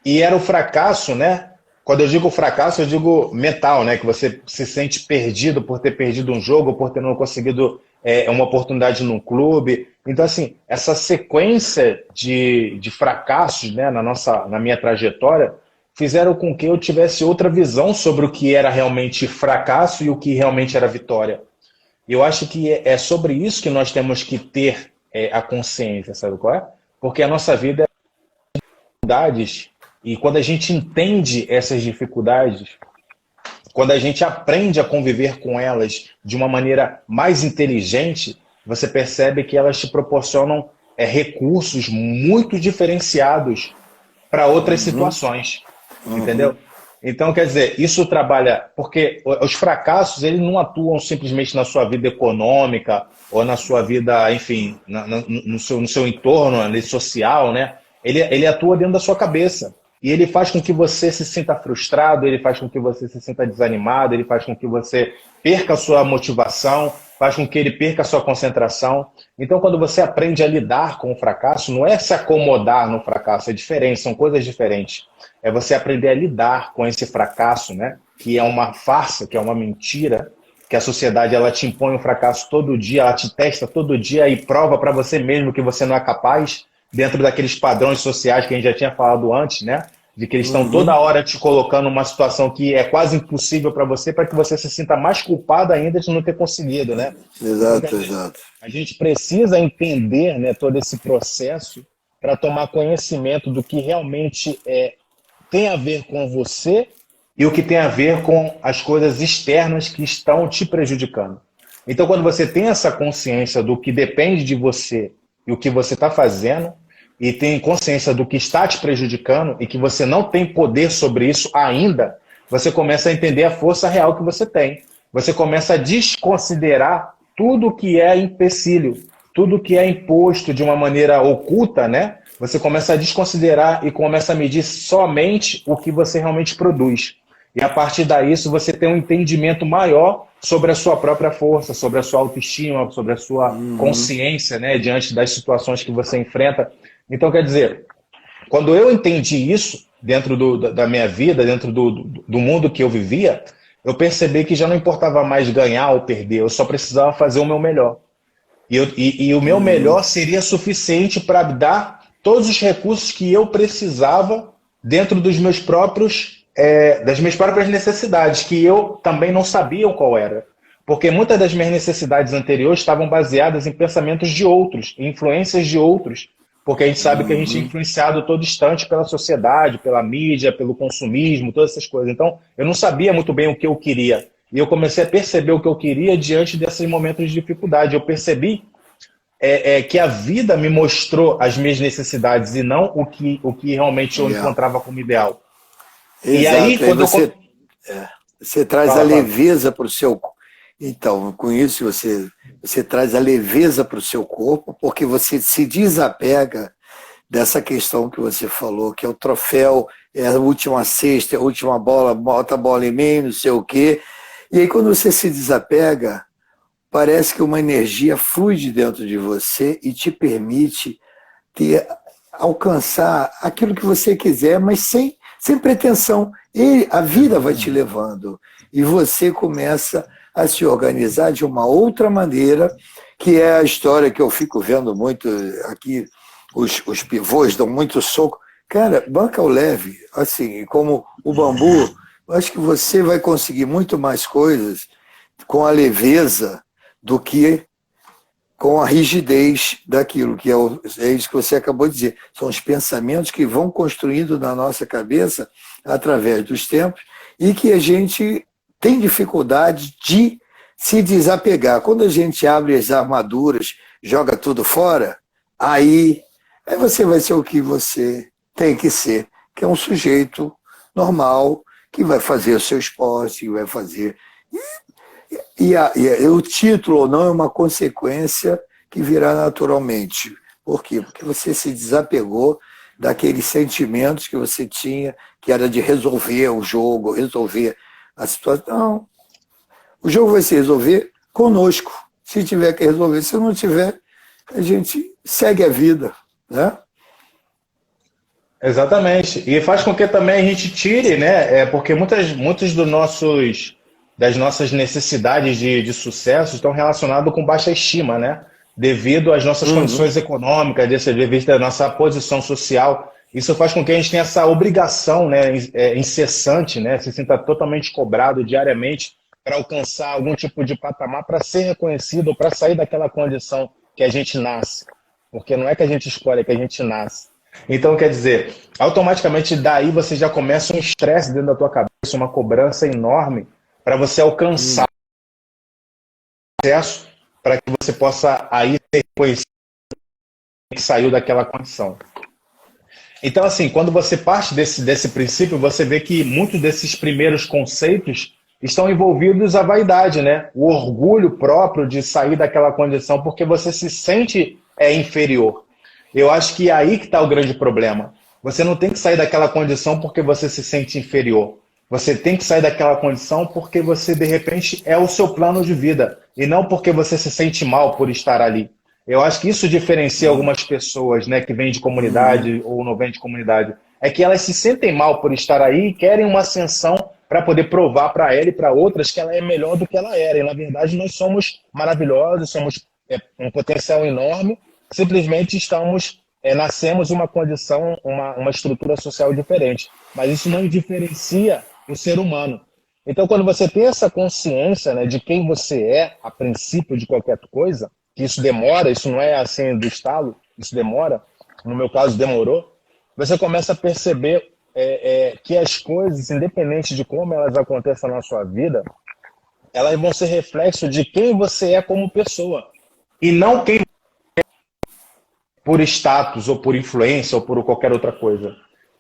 E era o fracasso, né? Quando eu digo fracasso, eu digo mental, né? Que você se sente perdido por ter perdido um jogo, por ter não conseguido uma oportunidade num clube. Então, assim, essa sequência de fracassos, né, na minha trajetória fizeram com que eu tivesse outra visão sobre o que era realmente fracasso e o que realmente era vitória. E eu acho que é sobre isso que nós temos que ter a consciência, sabe qual é? Porque a nossa vida é dificuldades, e quando a gente entende essas dificuldades, quando a gente aprende a conviver com elas de uma maneira mais inteligente, você percebe que elas te proporcionam recursos muito diferenciados para outras situações, entendeu? Então, quer dizer, isso trabalha, porque os fracassos, eles não atuam simplesmente na sua vida econômica ou na sua vida, enfim, no seu entorno ali, social, né? Ele atua dentro da sua cabeça. E ele faz com que você se sinta frustrado, ele faz com que você se sinta desanimado, ele faz com que você perca a sua motivação, faz com que ele perca a sua concentração. Então, quando você aprende a lidar com o fracasso, não é se acomodar no fracasso, é diferente, são coisas diferentes. É você aprender a lidar com esse fracasso, né? Que é uma farsa, que é uma mentira, que a sociedade ela te impõe um fracasso todo dia, ela te testa todo dia e prova para você mesmo que você não é capaz, dentro daqueles padrões sociais que a gente já tinha falado antes, né? De que eles estão toda hora te colocando numa situação que é quase impossível para que você se sinta mais culpado ainda de não ter conseguido, né? Exato, exato. A gente precisa entender, né, todo esse processo para tomar conhecimento do que realmente tem a ver com você e o que tem a ver com as coisas externas que estão te prejudicando. Então, quando você tem essa consciência do que depende de você e o que você está fazendo, e tem consciência do que está te prejudicando e que você não tem poder sobre isso ainda, você começa a entender a força real que você tem. Você começa a desconsiderar tudo que é empecilho, tudo que é imposto de uma maneira oculta, né? Você começa a desconsiderar e começa a medir somente o que você realmente produz. E a partir daí você tem um entendimento maior sobre a sua própria força, sobre a sua autoestima, sobre a sua consciência, né, diante das situações que você enfrenta. Então, quer dizer, quando eu entendi isso dentro da minha vida, dentro do mundo que eu vivia, eu percebi que já não importava mais ganhar ou perder, eu só precisava fazer o meu melhor. E o meu melhor seria suficiente para dar todos os recursos que eu precisava dentro dos meus próprios, das minhas próprias necessidades, que eu também não sabia qual era. Porque muitas das minhas necessidades anteriores estavam baseadas em pensamentos de outros, em influências de outros. Porque a gente sabe que a gente é influenciado todo instante pela sociedade, pela mídia, pelo consumismo, todas essas coisas. Então, eu não sabia muito bem o que eu queria. E eu comecei a perceber o que eu queria diante desses momentos de dificuldade. Eu percebi que a vida me mostrou as minhas necessidades e não o que realmente eu encontrava como ideal. Exato. E aí, quando você traz a leveza para o seu... Então, com isso você traz a leveza para o seu corpo, porque você se desapega dessa questão que você falou, que é o troféu, é a última cesta, é a última bola, bota a bola em meio, não sei o quê. E aí, quando você se desapega, parece que uma energia flui de dentro de você e te permite alcançar aquilo que você quiser, mas sem pretensão. E a vida vai te levando. E você começa a se organizar de uma outra maneira, que é a história que eu fico vendo muito aqui, os pivôs dão muito soco. Cara, banca o leve, assim, como o bambu, eu acho que você vai conseguir muito mais coisas com a leveza do que com a rigidez daquilo, que é isso que você acabou de dizer. São os pensamentos que vão construindo na nossa cabeça através dos tempos e que a gente tem dificuldade de se desapegar. Quando a gente abre as armaduras, joga tudo fora, aí Aí você vai ser o que você tem que ser, que é um sujeito normal, que vai fazer o seu esporte, que vai fazer. E o título ou não é uma consequência que virá naturalmente. Por quê? Porque você se desapegou daqueles sentimentos que você tinha, que era de resolver o jogo, resolver a situação. Não. O jogo vai se resolver conosco. Se tiver que resolver, se não tiver, a gente segue a vida, né? Exatamente. E faz com que também a gente tire, né? Porque muitos das nossas necessidades de sucesso estão relacionados com baixa estima, né? Devido às nossas condições econômicas, devido à nossa posição social. Isso faz com que a gente tenha essa obrigação, né, incessante, né? Se sinta totalmente cobrado diariamente para alcançar algum tipo de patamar, para ser reconhecido, ou para sair daquela condição que a gente nasce. Porque não é que a gente escolhe, é que a gente nasce. Então, quer dizer, automaticamente daí você já começa um estresse dentro da tua cabeça, uma cobrança enorme para você alcançar o sucesso, para que você possa aí ser reconhecido que saiu daquela condição. Então, assim, quando você parte desse princípio, você vê que muitos desses primeiros conceitos estão envolvidos a vaidade, né? O orgulho próprio de sair daquela condição, porque você se sente inferior. Eu acho que é aí que está o grande problema. Você não tem que sair daquela condição porque você se sente inferior. Você tem que sair daquela condição porque você, de repente, é o seu plano de vida. E não porque você se sente mal por estar ali. Eu acho que isso diferencia algumas pessoas, né, que vêm de comunidade ou não vêm de comunidade. É que elas se sentem mal por estar aí e querem uma ascensão para poder provar para ela e para outras que ela é melhor do que ela era. E, na verdade, nós somos maravilhosos, somos um potencial enorme. Simplesmente nascemos uma condição, uma estrutura social diferente. Mas isso não diferencia o ser humano. Então, quando você tem essa consciência, né, de quem você é, a princípio de qualquer coisa, que isso demora, isso não é assim do estalo, isso demora, no meu caso demorou, você começa a perceber que as coisas, independente de como elas aconteçam na sua vida, elas vão ser reflexo de quem você é como pessoa. E não quem por status, ou por influência, ou por qualquer outra coisa.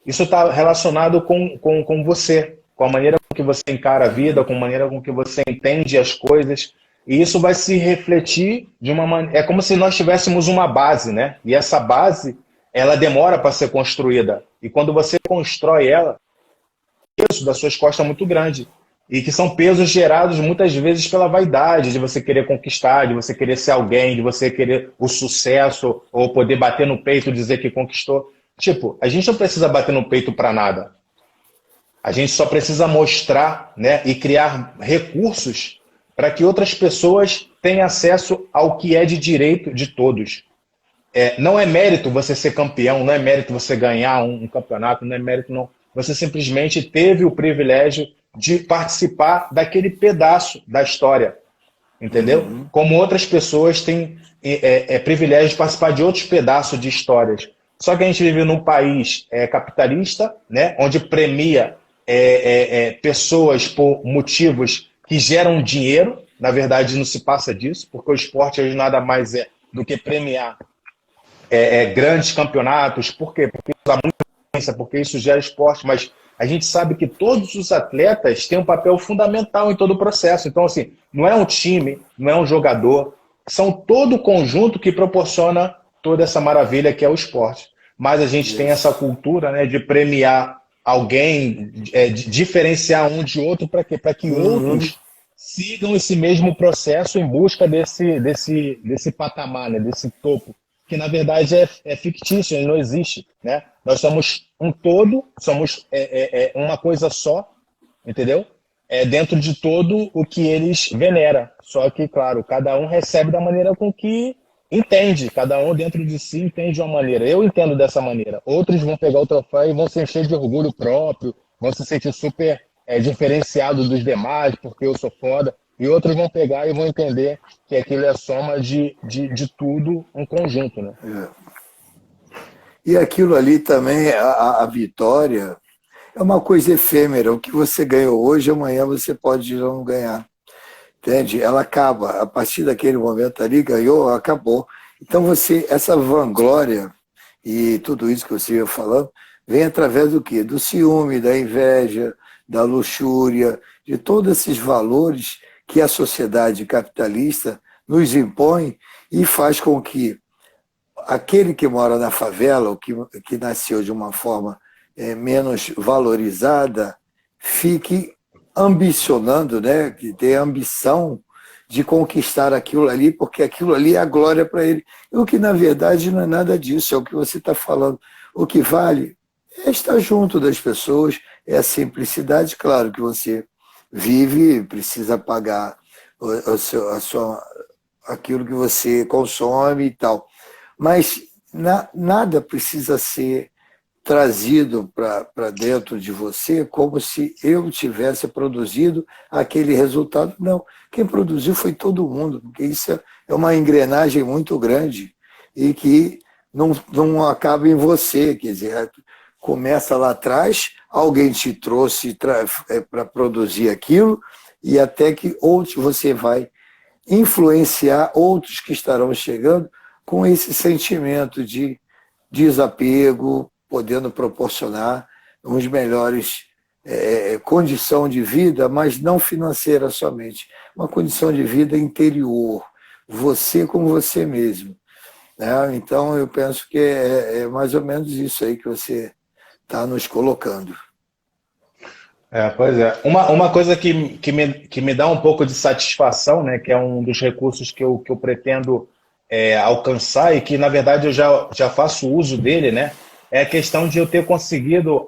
Isso está relacionado com você, com a maneira com que você encara a vida, com a maneira com que você entende as coisas. E isso vai se refletir de uma maneira... É como se nós tivéssemos uma base, né? E essa base, ela demora para ser construída. E quando você constrói ela, o peso das suas costas é muito grande. E que são pesos gerados muitas vezes pela vaidade, de você querer conquistar, de você querer ser alguém, de você querer o sucesso, ou poder bater no peito e dizer que conquistou. Tipo, a gente não precisa bater no peito para nada. A gente só precisa mostrar, né, e criar recursos para que outras pessoas tenham acesso ao que é de direito de todos. Não é mérito você ser campeão, não é mérito você ganhar um campeonato, não é mérito não. Você simplesmente teve o privilégio de participar daquele pedaço da história, entendeu? Como outras pessoas têm privilégio de participar de outros pedaços de histórias. Só que a gente vive num país capitalista, né, onde premia pessoas por motivos que geram dinheiro. Na verdade, não se passa disso, porque o esporte hoje nada mais é do que premiar grandes campeonatos. Por quê? Porque usa muita influência, porque isso gera esporte, mas a gente sabe que todos os atletas têm um papel fundamental em todo o processo. Então, assim, não é um time, não é um jogador, são todo o conjunto que proporciona toda essa maravilha que é o esporte. Mas a gente tem essa cultura, né, de premiar alguém, de diferenciar um de outro, para quê? Para que outros sigam esse mesmo processo em busca desse patamar, né, desse topo, que na verdade é fictício, ele não existe, né? Nós somos um todo, somos uma coisa só, entendeu? Dentro de todo o que eles veneram. Só que, claro, cada um recebe da maneira com que entende, cada um dentro de si entende de uma maneira. Eu entendo dessa maneira. Outros vão pegar o troféu e vão se encher de orgulho próprio, vão se sentir super diferenciados dos demais, porque eu sou foda. E outros vão pegar e vão entender que aquilo é a soma de tudo, um conjunto, né? E aquilo ali também, a vitória, é uma coisa efêmera. O que você ganhou hoje, amanhã você pode não ganhar. Entende? Ela acaba. A partir daquele momento ali, ganhou, acabou. Então essa vanglória e tudo isso que você ia falando, vem através do quê? Do ciúme, da inveja, da luxúria, de todos esses valores que a sociedade capitalista nos impõe e faz com que aquele que mora na favela, ou que nasceu de uma forma menos valorizada, fique ambicionando, né? Que tenha ambição de conquistar aquilo ali, porque aquilo ali é a glória para ele. O que, na verdade, não é nada disso, é o que você está falando. O que vale é estar junto das pessoas, é a simplicidade. Claro que você vive, precisa pagar aquilo que você consome e tal. Mas nada precisa ser trazido para dentro de você como se eu tivesse produzido aquele resultado. Não, quem produziu foi todo mundo, porque isso é uma engrenagem muito grande e que não acaba em você, quer dizer, começa lá atrás, alguém te trouxe para produzir aquilo e até que você vai influenciar outros que estarão chegando com esse sentimento de desapego, podendo proporcionar uns melhores condição de vida, mas não financeira somente, uma condição de vida interior, você com você mesmo. Né? Então, eu penso que é mais ou menos isso aí que você está nos colocando. Pois é. Uma coisa que me dá um pouco de satisfação, né, que é um dos recursos que eu pretendo alcançar e que, na verdade, eu já faço uso dele, né, é a questão de eu ter conseguido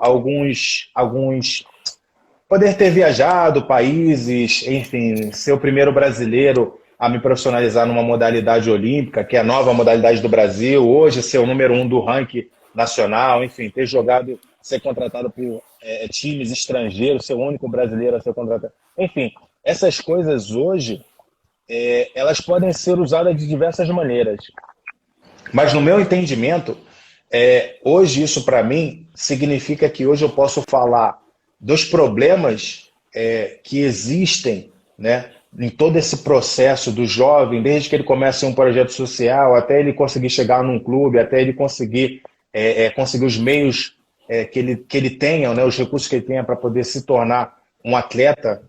poder ter viajado países, enfim, ser o primeiro brasileiro a me profissionalizar numa modalidade olímpica, que é a nova modalidade do Brasil, hoje ser o número 1 do ranking nacional, enfim, ter jogado, ser contratado por times estrangeiros, ser o único brasileiro a ser contratado. Enfim, essas coisas hoje, elas podem ser usadas de diversas maneiras. Mas no meu entendimento, hoje isso para mim significa que hoje eu posso falar dos problemas que existem, né, em todo esse processo do jovem, desde que ele começa um projeto social, até ele conseguir chegar num clube, até ele conseguir os meios que ele tenha, né, os recursos que ele tenha para poder se tornar um atleta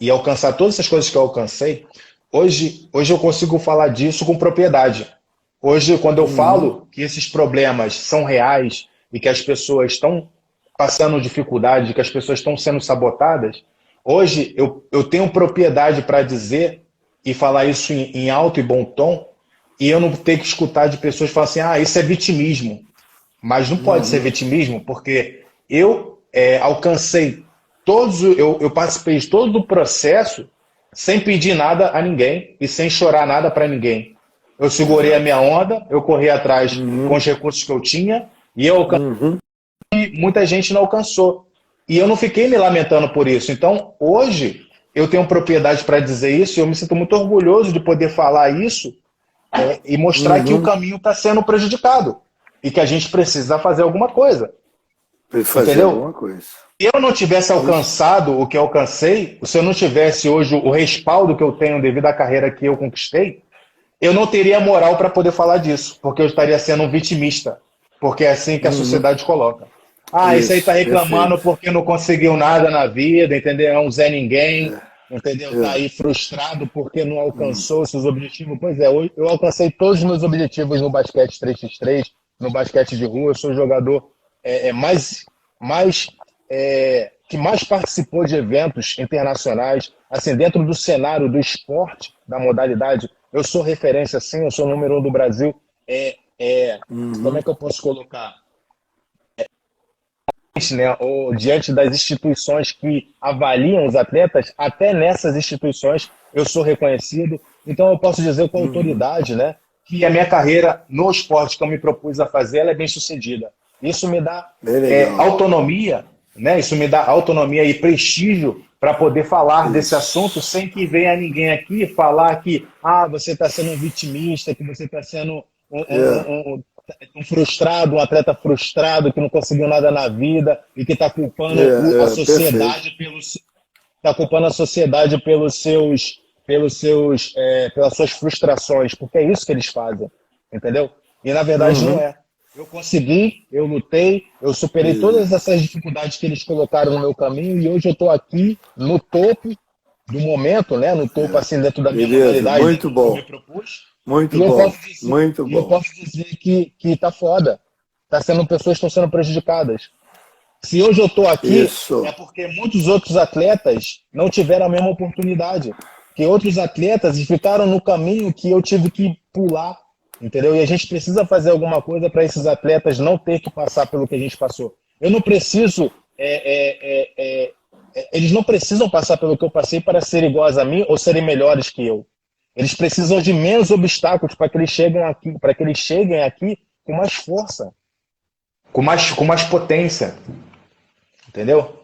e alcançar todas essas coisas que eu alcancei. Hoje eu consigo falar disso com propriedade. Hoje, quando eu falo que esses problemas são reais e que as pessoas estão passando dificuldade, que as pessoas estão sendo sabotadas, hoje eu tenho propriedade para dizer e falar isso em alto e bom tom, e eu não ter que escutar de pessoas que falam assim, isso é vitimismo. Mas não pode ser vitimismo, porque eu alcancei eu participei de todo o processo sem pedir nada a ninguém e sem chorar nada para ninguém. Eu segurei a minha onda, eu corri atrás com os recursos que eu tinha e eu alcancei e muita gente não alcançou. E eu não fiquei me lamentando por isso. Então, hoje, eu tenho propriedade para dizer isso e eu me sinto muito orgulhoso de poder falar isso e mostrar que o caminho está sendo prejudicado e que a gente precisa fazer alguma coisa. Entendeu? Alguma coisa. Se eu não tivesse alcançado o que eu alcancei, se eu não tivesse hoje o respaldo que eu tenho devido à carreira que eu conquistei, eu não teria moral para poder falar disso, porque eu estaria sendo um vitimista, porque é assim que a sociedade coloca. Isso aí está reclamando perfeito. Porque não conseguiu nada na vida, entendeu? É um Zé Ninguém, entendeu? Está aí frustrado porque não alcançou seus objetivos. Pois é, eu alcancei todos os meus objetivos no basquete 3x3, no basquete de rua. Eu sou o jogador que mais participou de eventos internacionais, assim, dentro do cenário do esporte, da modalidade. Eu sou referência, sim, eu sou o número 1 do Brasil. Como é que eu posso colocar? Né, ou diante das instituições que avaliam os atletas, até nessas instituições eu sou reconhecido. Então eu posso dizer com autoridade, né, que a minha carreira no esporte que eu me propus a fazer, ela é bem sucedida. Isso me dá autonomia, né? Isso me dá autonomia e prestígio para poder falar desse assunto sem que venha ninguém aqui falar que você está sendo um vitimista, que você está sendo um frustrado, um atleta frustrado que não conseguiu nada na vida e que está culpando a sociedade pelas suas frustrações, porque é isso que eles fazem, entendeu? E na verdade não é. Eu consegui, eu lutei, eu superei todas essas dificuldades que eles colocaram no meu caminho e hoje eu estou aqui no topo do momento, né? No topo, assim, dentro da minha Beleza, modalidade, muito dentro do que eu bom, me propus. muito E eu bom, posso dizer, muito e eu bom. posso dizer que tá foda. Tá sendo pessoas que estão sendo prejudicadas. Se hoje eu estou aqui, é Isso, porque muitos outros atletas não tiveram a mesma oportunidade. Que outros atletas ficaram no caminho que eu tive que pular, entendeu? E a gente precisa fazer alguma coisa para esses atletas não ter que passar pelo que a gente passou. Eu não preciso. Eles não precisam passar pelo que eu passei para serem iguais a mim ou serem melhores que eu. Eles precisam de menos obstáculos para que eles cheguem aqui, para que eles cheguem aqui com mais força, com mais potência, entendeu?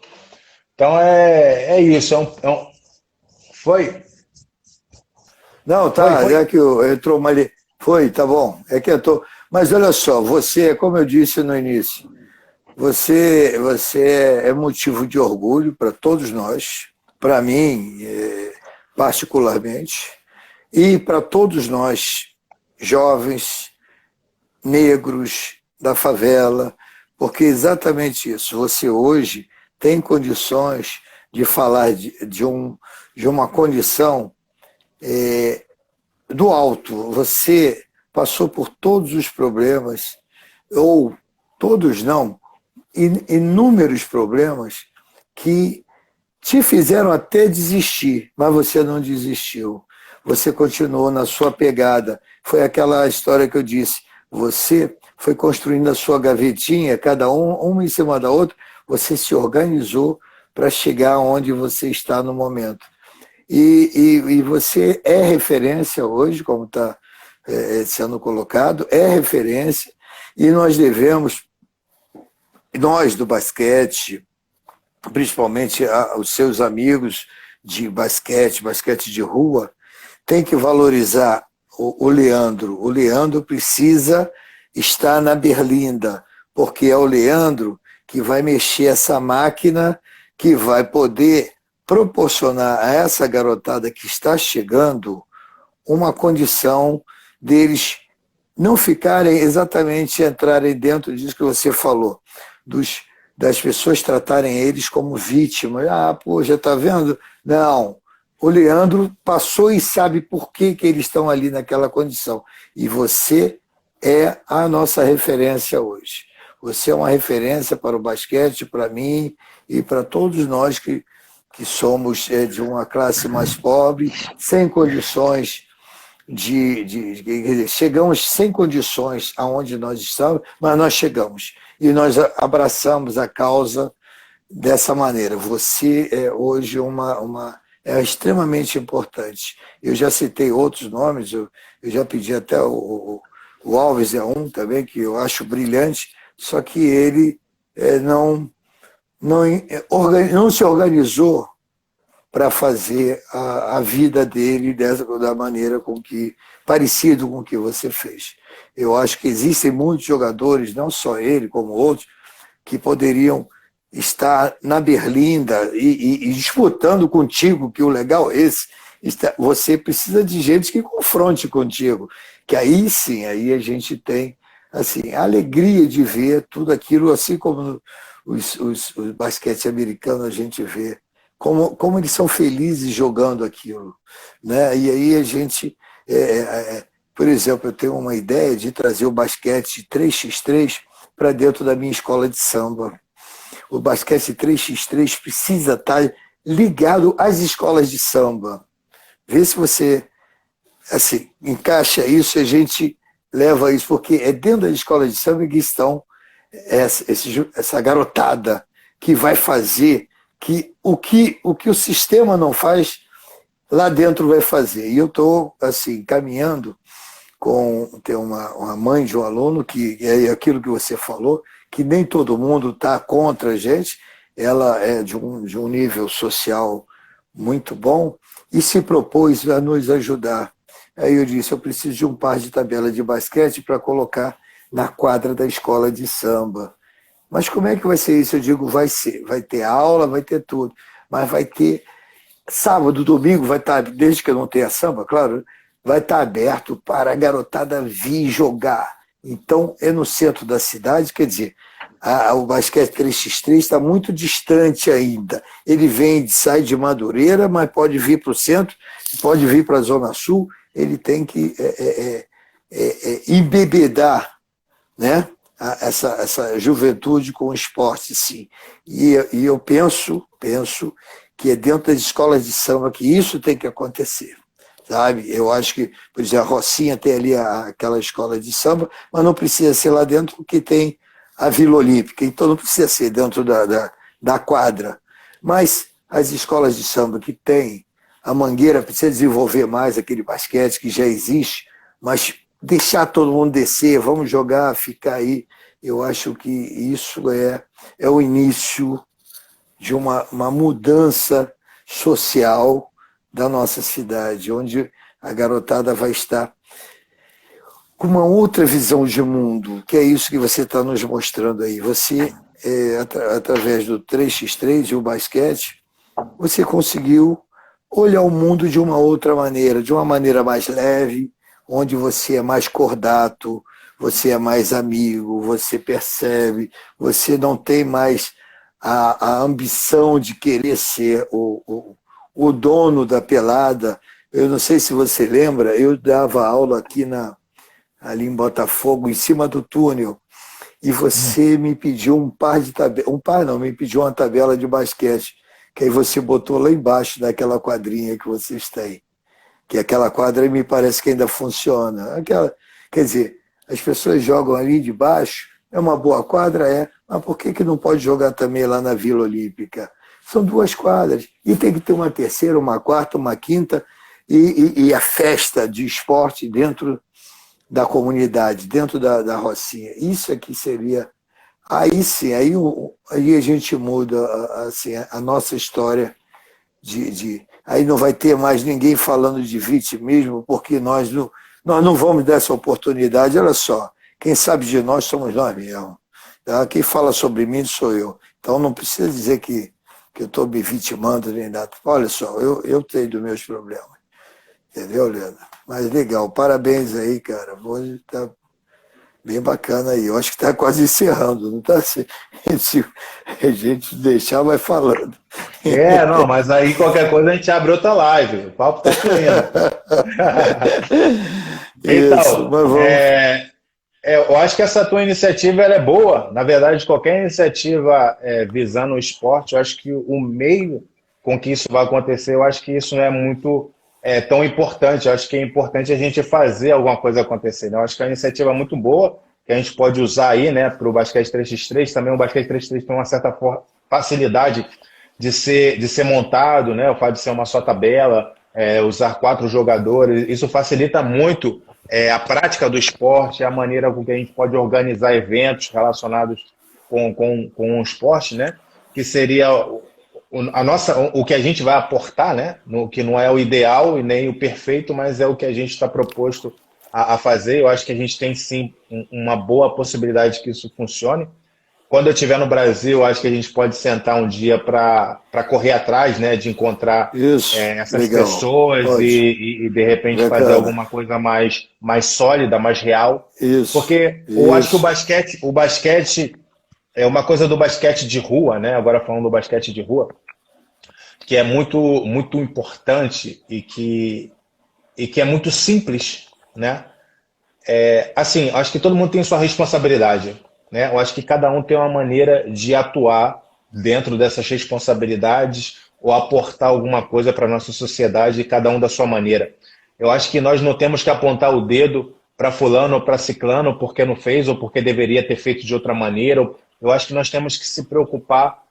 Então é isso. Foi? não, Foi, tá, foi? é que entrou uma ali. Foi, tá bom. É que entrou. Mas olha só, você, como eu disse no início, você é motivo de orgulho para todos nós, para mim, particularmente, e para todos nós, jovens, negros, da favela, porque é exatamente isso. Você hoje tem condições de falar de uma condição do alto. Você passou por todos os problemas, ou todos não, inúmeros problemas que te fizeram até desistir, mas você não desistiu. Você continuou na sua pegada. Foi aquela história que eu disse. Você foi construindo a sua gavetinha, cada uma em cima da outra. Você se organizou para chegar onde você está no momento. E você é referência hoje, como está sendo colocado, é referência, e nós devemos, nós do basquete, principalmente os seus amigos de basquete de rua, tem que valorizar o Leandro. O Leandro precisa estar na berlinda, porque é o Leandro que vai mexer essa máquina, que vai poder proporcionar a essa garotada que está chegando uma condição deles não ficarem exatamente, entrarem dentro disso que você falou, das pessoas tratarem eles como vítimas. Ah, pô, já está vendo? Não. O Leandro passou e sabe por que eles estão ali naquela condição. E você é a nossa referência hoje. Você é uma referência para o basquete, para mim e para todos nós que somos de uma classe mais pobre, sem condições chegamos sem condições aonde nós estamos, mas nós chegamos. E nós abraçamos a causa dessa maneira. Você é hoje é extremamente importante. Eu já citei outros nomes, eu já pedi até o Alves é um também, que eu acho brilhante, só que ele não se organizou para fazer a vida dele da maneira parecido com o que você fez. Eu acho que existem muitos jogadores, não só ele, como outros, que poderiam estar na berlinda e disputando contigo, que o legal é esse. Você precisa de gente que confronte contigo, que aí sim, aí a gente tem assim, a alegria de ver tudo aquilo, assim como os basquete americanos a gente vê, como eles são felizes jogando aquilo, né? E aí a gente, por exemplo, eu tenho uma ideia de trazer o basquete 3x3 para dentro da minha escola de samba. O basquete 3x3 precisa estar ligado às escolas de samba. Vê se você assim, encaixa isso e a gente leva isso, porque é dentro da escola de samba que estão essa garotada que vai fazer o que o sistema não faz, lá dentro vai fazer. E eu estou assim, caminhando tem uma mãe de um aluno, que é aquilo que você falou, que nem todo mundo está contra a gente, ela é de um nível social muito bom e se propôs a nos ajudar. Aí eu disse, eu preciso de um par de tabela de basquete para colocar na quadra da escola de samba. Mas como é que vai ser isso? Eu digo, vai ter aula, vai ter tudo, mas vai ter sábado, domingo, vai estar, desde que eu não tenha samba, claro, vai estar aberto para a garotada vir jogar. Então, é no centro da cidade, quer dizer, o basquete 3x3 está muito distante ainda. Ele sai de Madureira, mas pode vir para o centro, pode vir para a Zona Sul, ele tem que embebedar, né, essa juventude com o esporte, sim. E eu penso que é dentro das escolas de samba que isso tem que acontecer. Sabe? Eu acho que, por exemplo, a Rocinha tem ali aquela escola de samba, mas não precisa ser lá dentro porque tem a Vila Olímpica, então não precisa ser dentro da quadra. Mas as escolas de samba que tem, a Mangueira precisa desenvolver mais aquele basquete que já existe, mas deixar todo mundo descer, vamos jogar, ficar aí. Eu acho que isso é o início de uma mudança social da nossa cidade, onde a garotada vai estar com uma outra visão de mundo, que é isso que você está nos mostrando aí. Você, através do 3x3 e o basquete, você conseguiu olhar o mundo de uma outra maneira, de uma maneira mais leve, onde você é mais cordato, você é mais amigo, você percebe, você não tem mais a ambição de querer ser o dono da pelada. Eu não sei se você lembra, eu dava aula aqui ali em Botafogo, em cima do túnel, e você me pediu me pediu uma tabela de basquete, que aí você botou lá embaixo daquela quadrinha que vocês têm, que aquela quadra me parece que ainda funciona. Quer dizer, as pessoas jogam ali de baixo, é uma boa quadra, mas por que não pode jogar também lá na Vila Olímpica? São 2 quadras, e tem que ter uma terceira, uma quarta, uma quinta, e a festa de esporte dentro da comunidade, dentro da Rocinha. Isso aqui seria... Aí sim, aí a gente muda assim, a nossa história Aí não vai ter mais ninguém falando de vitimismo, porque nós não vamos dar essa oportunidade. Olha só, quem sabe de nós somos nós mesmos. Tá? Quem fala sobre mim sou eu. Então não precisa dizer que eu estou me vitimando nem nada. Olha só, eu tenho dos meus problemas. Entendeu, Leandro? Mas legal, parabéns aí, cara. Hoje está bem bacana aí. Eu acho que está quase encerrando, não está assim? Se a gente deixar, vai falando. Não, mas aí qualquer coisa a gente abre outra live. O papo está fluindo. Então, eu acho que essa tua iniciativa ela é boa. Na verdade, qualquer iniciativa visando o esporte, eu acho que o meio com que isso vai acontecer, eu acho que isso não é muito tão importante. Eu acho que é importante a gente fazer alguma coisa acontecer. Né? Eu acho que é uma iniciativa muito boa, que a gente pode usar aí, né, para o basquete 3x3. Também o basquete 3x3 tem uma certa facilidade de ser montado, né? O fato de ser uma só tabela, usar 4 jogadores, isso facilita muito a prática do esporte, a maneira com que a gente pode organizar eventos relacionados com o esporte, né? Que seria o que a gente vai aportar, né? Que não é o ideal e nem o perfeito, mas é o que a gente está proposto a fazer. Eu acho que a gente tem sim uma boa possibilidade de que isso funcione. Quando eu estiver no Brasil, acho que a gente pode sentar um dia para correr atrás, né, de encontrar essas legal. Pessoas e de repente fazer alguma coisa mais sólida, mais real. Isso. Porque eu acho que o basquete é uma coisa do basquete de rua, né? Agora falando do basquete de rua, que é muito, muito importante e que é muito simples, né? Assim, acho que todo mundo tem sua responsabilidade. Né? Eu acho que cada um tem uma maneira de atuar dentro dessas responsabilidades ou aportar alguma coisa para a nossa sociedade, cada um da sua maneira. Eu acho que nós não temos que apontar o dedo para fulano ou para ciclano porque não fez ou porque deveria ter feito de outra maneira. Eu acho que nós temos que se preocupar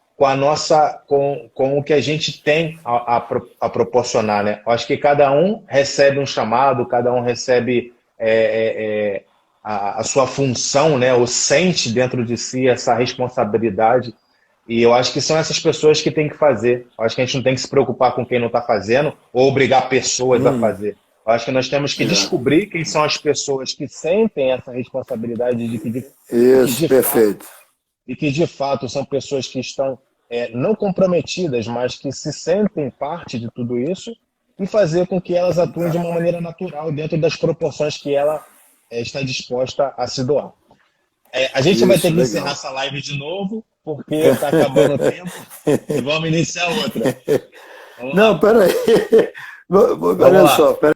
com o que a gente tem a proporcionar. Né? Eu acho que cada um recebe um chamado, cada um recebe... a sua função, né, ou sente dentro de si essa responsabilidade, e eu acho que são essas pessoas que têm que fazer. Eu acho que a gente não tem que se preocupar com quem não está fazendo ou obrigar pessoas a fazer. Eu acho que nós temos que descobrir quem são as pessoas que sentem essa responsabilidade perfeito. E que de fato são pessoas que estão não comprometidas, mas que se sentem parte de tudo isso, e fazer com que elas atuem de uma maneira natural dentro das proporções que ela está disposta a se doar. A gente vai ter que legal. encerrar essa live de novo, porque está acabando o tempo, e vamos iniciar outra. Vamos Não, lá. peraí. Vamos Olha lá. só, peraí.